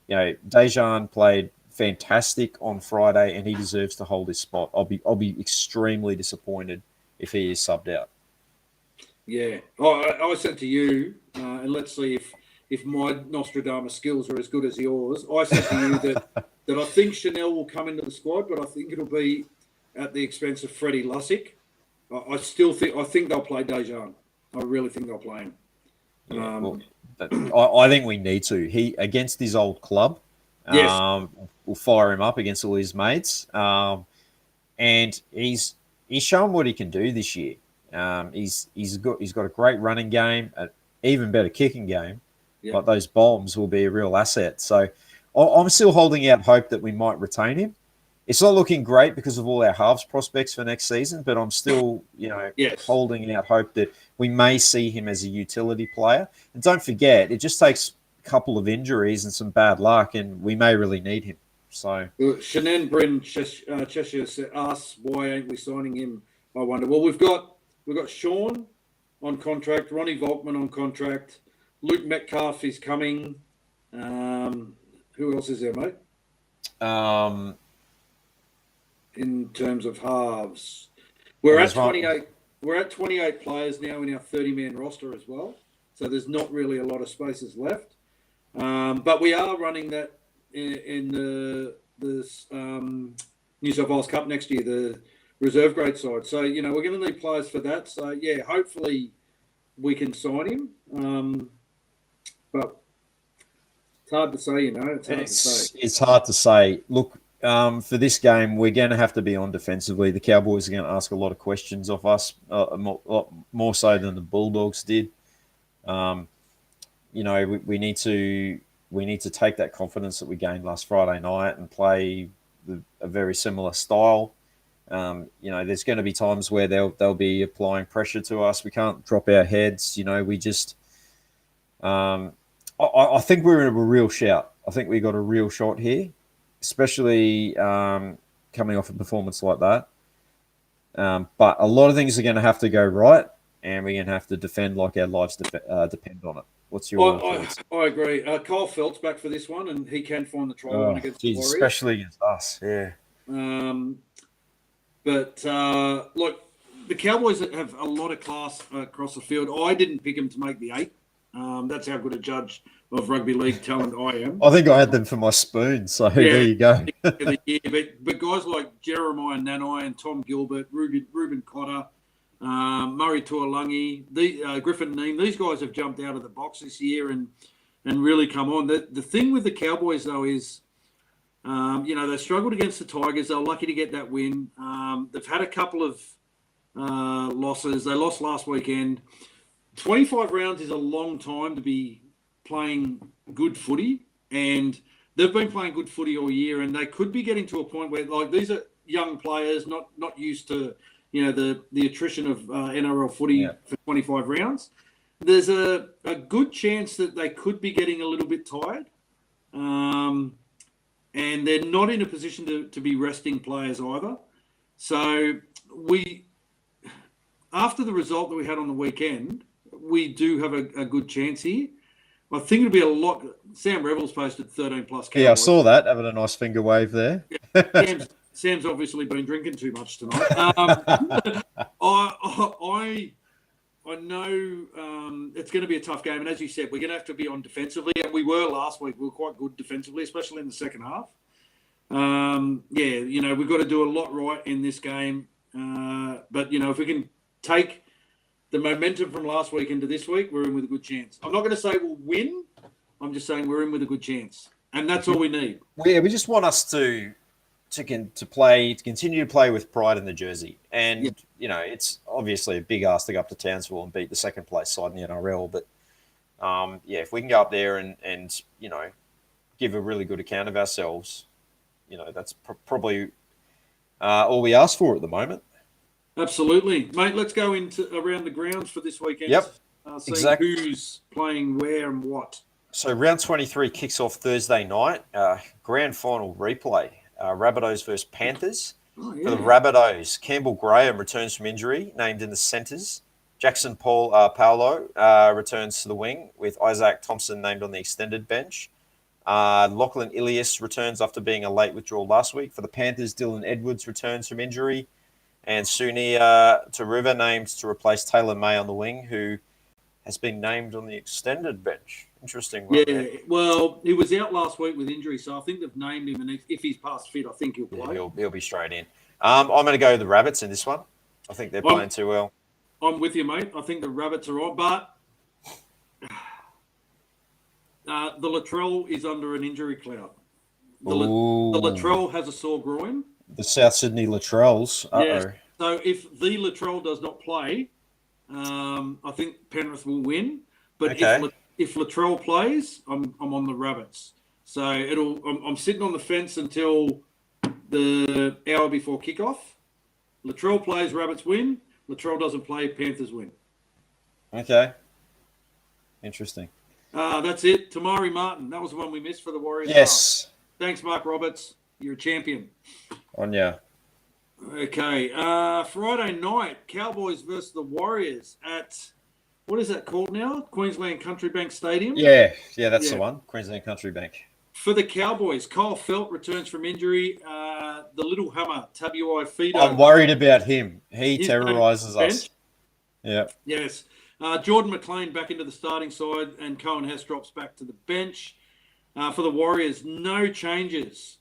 Dejan played fantastic on Friday, and he deserves to hold his spot. I'll be extremely disappointed if he is subbed out. Yeah, I said to you, and let's see if my Nostradamus skills are as good as yours. I said to you that I think Chanel will come into the squad, but I think it'll be at the expense of Freddie Lussick. I think they'll play Dejan. I really think they'll play him. I think we need to. He against his old club. We'll fire him up against all his mates. And he's shown what he can do this year. He's got a great running game, an even better kicking game. But those bombs will be a real asset. So I'm still holding out hope that we might retain him. It's not looking great because of all our halves prospects for next season, but I'm still, holding out hope that we may see him as a utility player. And don't forget, it just takes a couple of injuries and some bad luck, and we may really need him. So Shannon Bryn Cheshire asks, why ain't we signing him? I wonder. Well, we've got Sean on contract, Ronnie Volkman on contract, Luke Metcalf is coming. Who else is there, mate? In terms of halves, we're at 28. We're at 28 players now in our 30-man roster as well. So there's not really a lot of spaces left. But we are running that in the New South Wales Cup next year, the reserve grade side. So we're going to need players for that. So hopefully we can sign him. But it's hard to say. It's hard to say. Look. For this game, we're going to have to be on defensively. The Cowboys are going to ask a lot of questions of us, more so than the Bulldogs did. we need to take that confidence that we gained last Friday night and play a very similar style. There's going to be times where they'll be applying pressure to us. We can't drop our heads. We just. I think we're in a real shout. I think we got a real shot here, especially coming off a performance like that. But a lot of things are going to have to go right, and we're going to have to defend like our lives depend on it. What's your thoughts? I agree. Kyle Felt's back for this one, and he can find the try line against the Warriors. Especially against us, yeah. But look, the Cowboys have a lot of class across the field. I didn't pick them to make the 8. That's how good a judge of rugby league talent I am. I think I had them for my spoon, so there you go. But guys like Jeremiah Nanai and Tom Gilbert, Ruben Cotter, Murray Tuolangi, Griffin Neem, these guys have jumped out of the box this year and really come on. The thing with the Cowboys, though, is they struggled against the Tigers. They were lucky to get that win. They've had a couple of losses. They lost last weekend. 25 rounds is a long time to be playing good footy, and they've been playing good footy all year, and they could be getting to a point where, like, these are young players, not used to, the attrition of NRL footy for 25 rounds. There's a good chance that they could be getting a little bit tired, and they're not in a position to be resting players either. So after the result that we had on the weekend, we do have a good chance here. I think it'll be a lot. Sam Revels posted 13 plus. Cowboys. Yeah, I saw that, having a nice finger wave there. Sam's obviously been drinking too much tonight. I know it's going to be a tough game, and as you said, we're going to have to be on defensively, and we were last week. We were quite good defensively, especially in the second half. We've got to do a lot right in this game. But if we can take the momentum from last week into this week, we're in with a good chance. I'm not going to say we'll win. I'm just saying we're in with a good chance, and that's all we need. Yeah, we just want us to continue to play with pride in the jersey, and it's obviously a big ask to go up to Townsville and beat the second place side in the NRL. But if we can go up there and give a really good account of ourselves, that's probably all we ask for at the moment. Absolutely, mate. Let's go into around the grounds for this weekend. Yep, exactly. Who's playing where and what? So round 23 kicks off Thursday night. Grand final replay. Rabbitohs versus Panthers. For the Rabbitohs, Campbell Graham returns from injury, named in the centres. Jackson Paulo returns to the wing, with Isaac Thompson named on the extended bench. Lachlan Ilias returns after being a late withdrawal last week. For the Panthers, Dylan Edwards returns from injury. And Sunia Taruva named to replace Taylor May on the wing, who has been named on the extended bench. Interesting one. Yeah, well, he was out last week with injury, so I think they've named him, and if he's past fit, I think he'll play. Yeah, he'll be straight in. I'm going to go the Rabbits in this one. I think they're playing too well. I'm with you, mate. I think the Rabbits are on, but the Latrell is under an injury cloud. The Latrell has a sore groin. The South Sydney Latrells. Yeah. So if the Latrell does not play, I think Penrith will win. But if Latrell plays, I'm on the Rabbits. So I'm sitting on the fence until the hour before kickoff. Latrell plays, Rabbits win. Latrell doesn't play, Panthers win. Okay. Interesting. That's it. Tamari Martin. That was the one we missed for the Warriors. Yes. Thanks, Mark Roberts. You're a champion. On ya. Okay. Friday night, Cowboys versus the Warriors at, what is that called now? Queensland Country Bank Stadium? Yeah, that's the one. Queensland Country Bank. For the Cowboys, Kyle Felt returns from injury. The little hammer, Tabuai Fido. I'm worried about him. He terrorises us. Yeah. Yes. Jordan McLean back into the starting side, and Cohen Hess drops back to the bench. For the Warriors, no changes.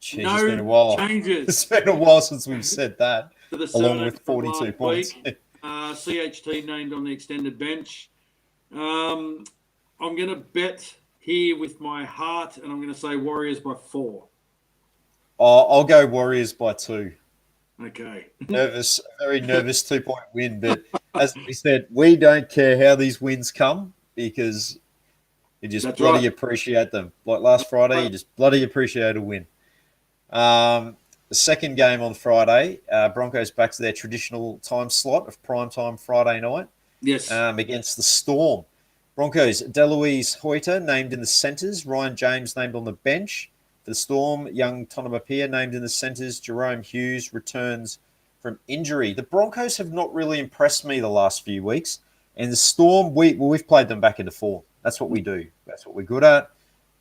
Jeez, it's been a while. Changes. It's been a while since we've said that, along with 42 42 points. CHT named on the extended bench. I'm going to bet here with my heart, and I'm going to say Warriors by 4. I'll go Warriors by 2. Okay. Very nervous 2-point win. But as we said, we don't care how these wins come, because You just That's bloody right. appreciate them. Like last Friday, you just bloody appreciate a win. The second game on Friday, Broncos back to their traditional time slot of primetime Friday night Yes. against the Storm. Broncos, Deloise Hoyter named in the centres, Ryan James named on the bench. For the Storm, young Tonamapia named in the centres, Jerome Hughes returns from injury. The Broncos have not really impressed me the last few weeks. And the Storm, we've played them back into form. That's what we do. That's what we're good at.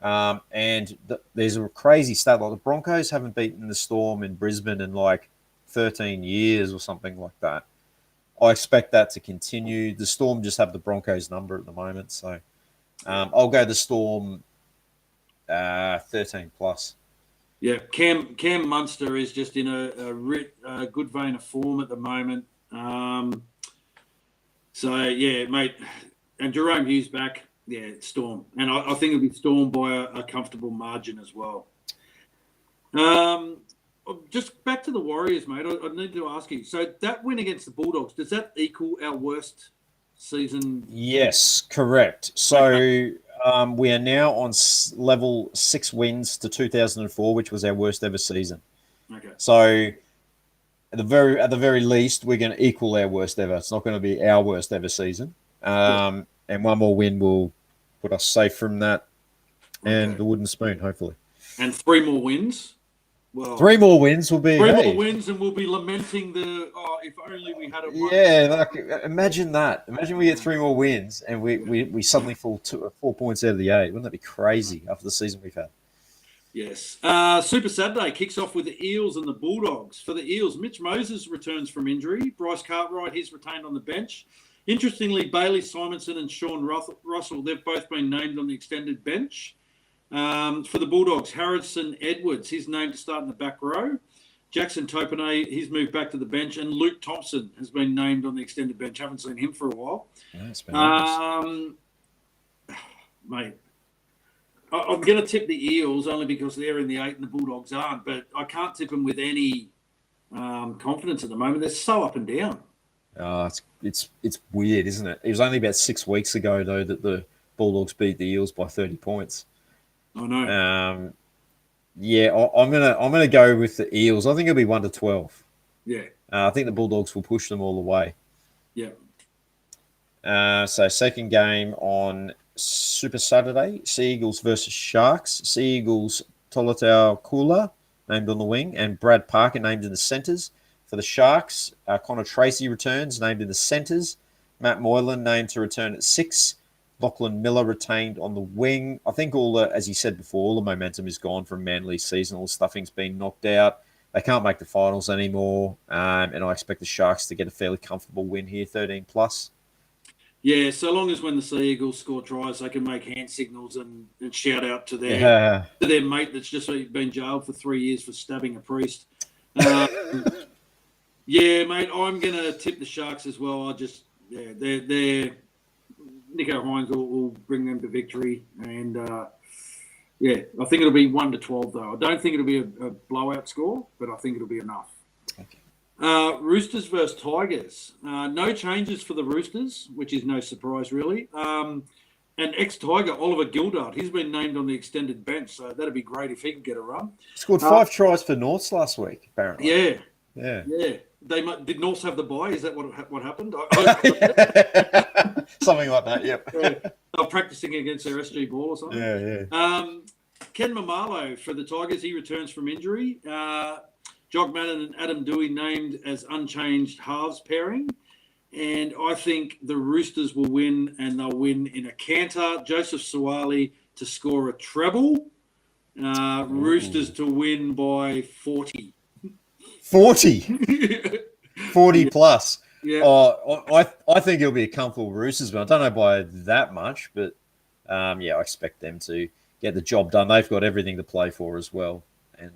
There's a crazy stat. Like the Broncos haven't beaten the Storm in Brisbane in like 13 years or something like that. I expect that to continue. The Storm just have the Broncos number at the moment. So I'll go the Storm 13 plus. Yeah, Cam Munster is just in a good vein of form at the moment. So, yeah, mate. And Jerome Hughes back. Yeah, Storm. And I think it'll be Storm by a comfortable margin as well. Just back to the Warriors, mate. I need to ask you. So that win against the Bulldogs, does that equal our worst season? Yes, correct. So we are now on level 6 wins to 2004, which was our worst ever season. Okay. So at the very least, we're going to equal our worst ever. It's not going to be our worst ever season. And one more win will put us safe from that and the wooden spoon, hopefully. And 3 more wins? Well, 3 more wins will be 3 more wins, and we'll be lamenting if only we had it. Yeah, like, imagine that. Imagine we get 3 more wins and we suddenly fall 4 points out of the 8. Wouldn't that be crazy after the season we've had? Yes. Super Saturday kicks off with the Eels and the Bulldogs. For the Eels, Mitch Moses returns from injury. Bryce Cartwright, he's retained on the bench. Interestingly, Bailey Simonson and Sean Russell, they've both been named on the extended bench. For the Bulldogs, Harrison Edwards, he's named to start in the back row. Jackson Topine, he's moved back to the bench. And Luke Thompson has been named on the extended bench. Haven't seen him for a while. Yeah, it's been mate, I'm going to tip the Eels only because they're in the 8 and the Bulldogs aren't. But I can't tip them with any confidence at the moment. They're so up and down. It's weird, isn't it? It was only about 6 weeks ago, though, that the Bulldogs beat the Eels by 30 points. I know. I'm gonna go with the Eels. I think it'll be 1-12. Yeah. I think the Bulldogs will push them all the way. Yeah. So second game on Super Saturday, Sea Eagles versus Sharks. Sea Eagles, Tolatau Kula named on the wing, and Brad Parker named in the centres. For the Sharks, Connor Tracy returns, named in the centres. Matt Moylan named to return at 6. Lachlan Miller retained on the wing. I think as you said before, all the momentum is gone from Manly's season. All the stuffing's been knocked out. They can't make the finals anymore. And I expect the Sharks to get a fairly comfortable win here, 13 plus. Yeah, so long as when the Sea Eagles score tries, they can make hand signals and shout out to their mate that's just been jailed for 3 years for stabbing a priest. Yeah, mate, I'm going to tip the Sharks as well. They're Nico Hines will bring them to victory. And, I think it'll be 1-12, though. I don't think it'll be a blowout score, but I think it'll be enough. Okay. Roosters versus Tigers. No changes for the Roosters, which is no surprise, really. And ex-Tiger, Oliver Gildart, he's been named on the extended bench, so that'd be great if he could get a run. Scored 5 tries for Norths last week, apparently. Yeah. Did Norths have the bye? Is that what happened? Something like that, yep. They're practicing against their SG ball or something. Yeah. Ken Mamalo for the Tigers, he returns from injury. Jog Madden and Adam Dewey named as unchanged halves pairing. And I think the Roosters will win, and they'll win in a canter. Joseph Suwali to score a treble. Roosters to win by 40. 40 plus. Yeah. I think it'll be a comfortable Roosters, but I don't know by that much. But I expect them to get the job done. They've got everything to play for as well. And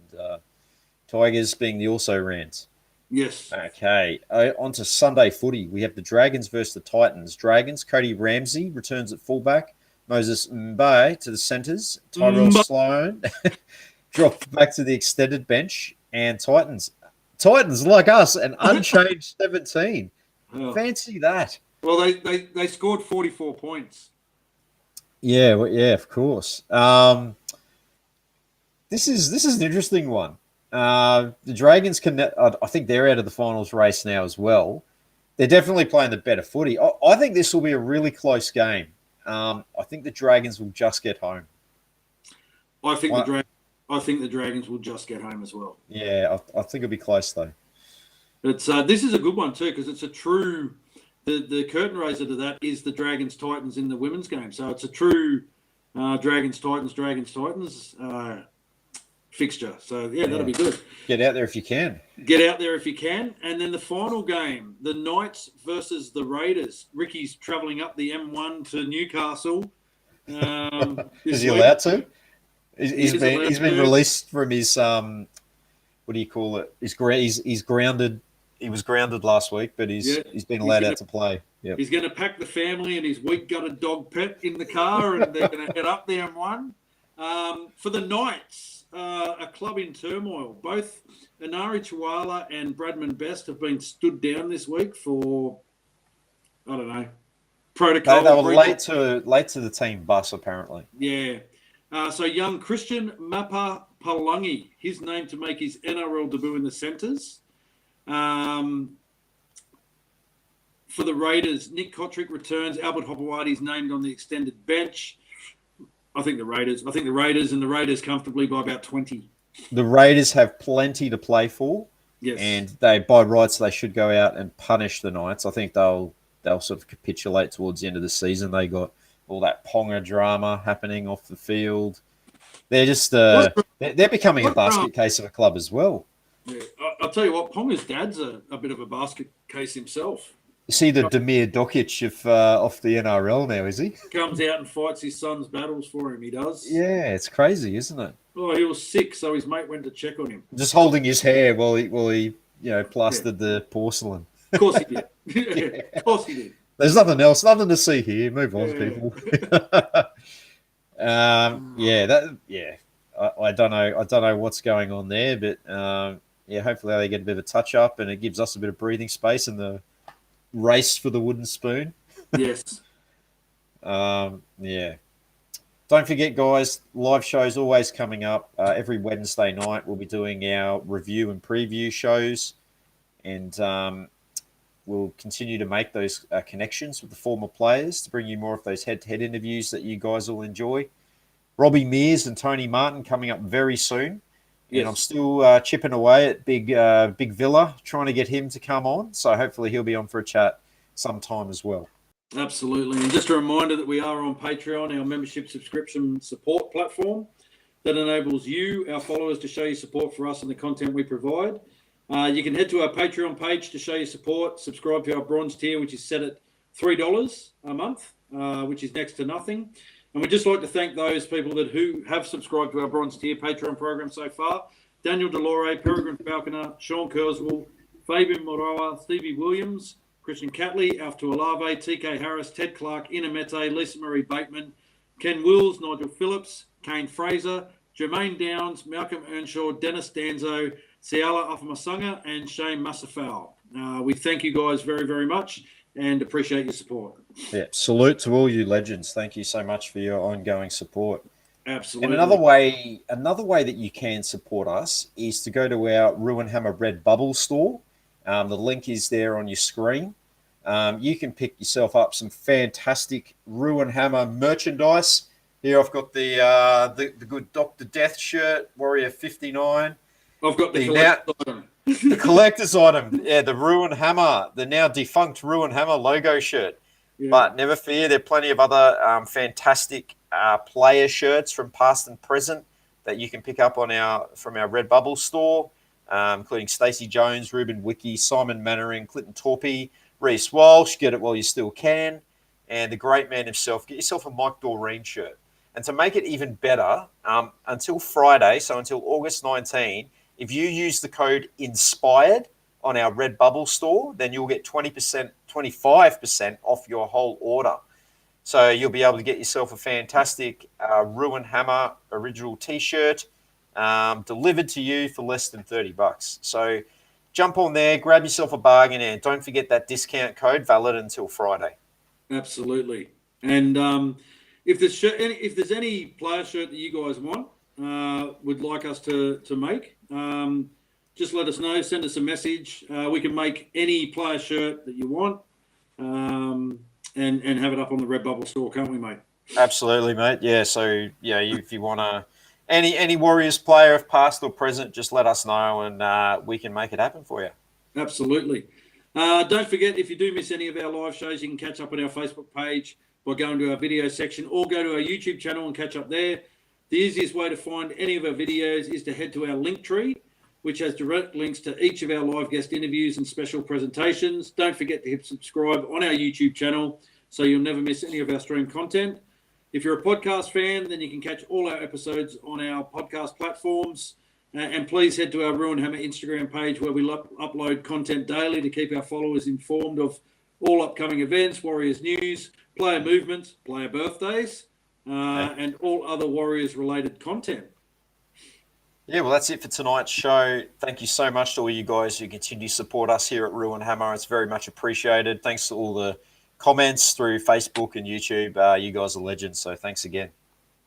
Tigers being the also-rans. Yes. Okay. On to Sunday footy. We have the Dragons versus the Titans. Dragons, Cody Ramsey returns at fullback. Moses Mbaye to the centres. Tyrell Sloan dropped back to the extended bench. And Titans, like us, an unchanged 17. Oh. Fancy that. Well, they scored 44 points. Yeah, well, yeah, of course. This is an interesting one. The Dragons can. I think they're out of the finals race now as well. They're definitely playing the better footy. I think this will be a really close game. I think the Dragons will just get home. I think the Dragons will just get home as well. Yeah, I think it'll be close though. It's this is a good one too because it's a true. The curtain raiser to that is the Dragons Titans in the women's game. So it's a true Dragons Titans fixture. So yeah, that'll be good. Get out there if you can. Get out there if you can. And then the final game, the Knights versus the Raiders. Ricky's travelling up the M1 to Newcastle. Is he allowed to? He's been released from his what do you call it? He's grounded. He was grounded last week, but he's been allowed out to play. Yep. He's going to pack the family and his weak-gutted dog Pet in the car, and they're going to head up the M1. For the Knights, a club in turmoil. Both Inari Chihuahua and Bradman Best have been stood down this week for, I don't know, protocol. They were late to the team bus, apparently. Yeah. So young Christian Mapa Palungi, his name to make his NRL debut in the centres. For the Raiders, Nick Kotrick returns. Albert Hopewadi's named on the extended bench. I think the Raiders and the Raiders comfortably by about 20. The Raiders have plenty to play for. Yes. And they, by rights, they should go out and punish the Knights. I think they'll sort of capitulate towards the end of the season. They got all that Ponga drama happening off the field. They're just they're becoming a basket case of a club as well. Yeah, I'll tell you what, Ponga's dad's a bit of a basket case himself. You see the Damir Dokic off the NRL now, is he? Comes out and fights his son's battles for him, he does. Yeah, it's crazy, isn't it? Oh, he was sick, so his mate went to check on him. Just holding his hair while he plastered the porcelain. Of course he did. Yeah. Of course he did. There's nothing to see here. Move on, people. I don't know what's going on there, but hopefully they get a bit of a touch up and it gives us a bit of breathing space in the race for the wooden spoon. Yes. Don't forget, guys, live shows always coming up. Every Wednesday night we'll be doing our review and preview shows, and we'll continue to make those connections with the former players to bring you more of those head-to-head interviews that you guys will enjoy. Robbie Mears and Tony Martin coming up very soon. Yes. And I'm still chipping away at Big Villa, trying to get him to come on. So hopefully he'll be on for a chat sometime as well. Absolutely. And just a reminder that we are on Patreon, our membership subscription support platform that enables you, our followers, to show your support for us and the content we provide. You can head to our Patreon page to show your support, subscribe to our bronze tier, which is set at $3 a month, which is next to nothing. And we'd just like to thank those people who have subscribed to our bronze tier Patreon program so far. Daniel Delore, Peregrine Falconer, Sean Kurzweil, Fabian Moroa, Stevie Williams, Christian Catley, Alf Tuolave, TK Harris, Ted Clark, Ina Mete, Lisa Marie Bateman, Ken Wills, Nigel Phillips, Kane Fraser, Jermaine Downs, Malcolm Earnshaw, Dennis Danzo, Siala Afamasanga, and Shane Masafau. We thank you guys very, very much and appreciate your support. Yeah, salute to all you legends. Thank you so much for your ongoing support. Absolutely. And another way that you can support us is to go to our Roo Hammer Redbubble store. The link is there on your screen. You can pick yourself up some fantastic Roo Hammer merchandise. Here I've got the good Dr. Death shirt, Warrior 59. I've got the collector's item. The collector's item. Yeah, the Roo Hammer, the now defunct Roo Hammer logo shirt. Yeah. But never fear, there are plenty of other fantastic player shirts from past and present that you can pick up from our Redbubble store, including Stacey Jones, Ruben Wiki, Simon Mannering, Clinton Torpy, Reece Walsh. Get it while you still can. And the great man himself, get yourself a Mike Doreen shirt. And to make it even better, until Friday, so until August 19, if you use the code INSPIRED on our Redbubble store, then you'll get 25% off your whole order. So you'll be able to get yourself a fantastic Roo Hammer original T-shirt delivered to you for less than $30. So jump on there, grab yourself a bargain, and don't forget that discount code valid until Friday. Absolutely. And if there's any player shirt that you guys want, would like us to make, just let us know. Send us a message. We can make any player shirt that you want, and have it up on the Redbubble store, can't we, mate? Absolutely, mate. Yeah. So if you want to, any Warriors player, if past or present, just let us know, and we can make it happen for you. Absolutely. Don't forget, if you do miss any of our live shows, you can catch up on our Facebook page by going to our video section, or go to our YouTube channel and catch up there. The easiest way to find any of our videos is to head to our link tree, which has direct links to each of our live guest interviews and special presentations. Don't forget to hit subscribe on our YouTube channel so you'll never miss any of our stream content. If you're a podcast fan, then you can catch all our episodes on our podcast platforms. And please head to our Roo Hammer Instagram page, where we upload content daily to keep our followers informed of all upcoming events, Warriors news, player movements, player birthdays, and all other Warriors-related content. Yeah, well, that's it for tonight's show. Thank you so much to all you guys who continue to support us here at Roo Hammer. It's very much appreciated. Thanks to all the comments through Facebook and YouTube. You guys are legends, so thanks again.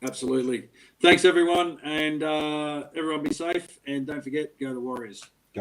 Absolutely. Thanks, everyone, and everyone be safe, and don't forget, go the Warriors.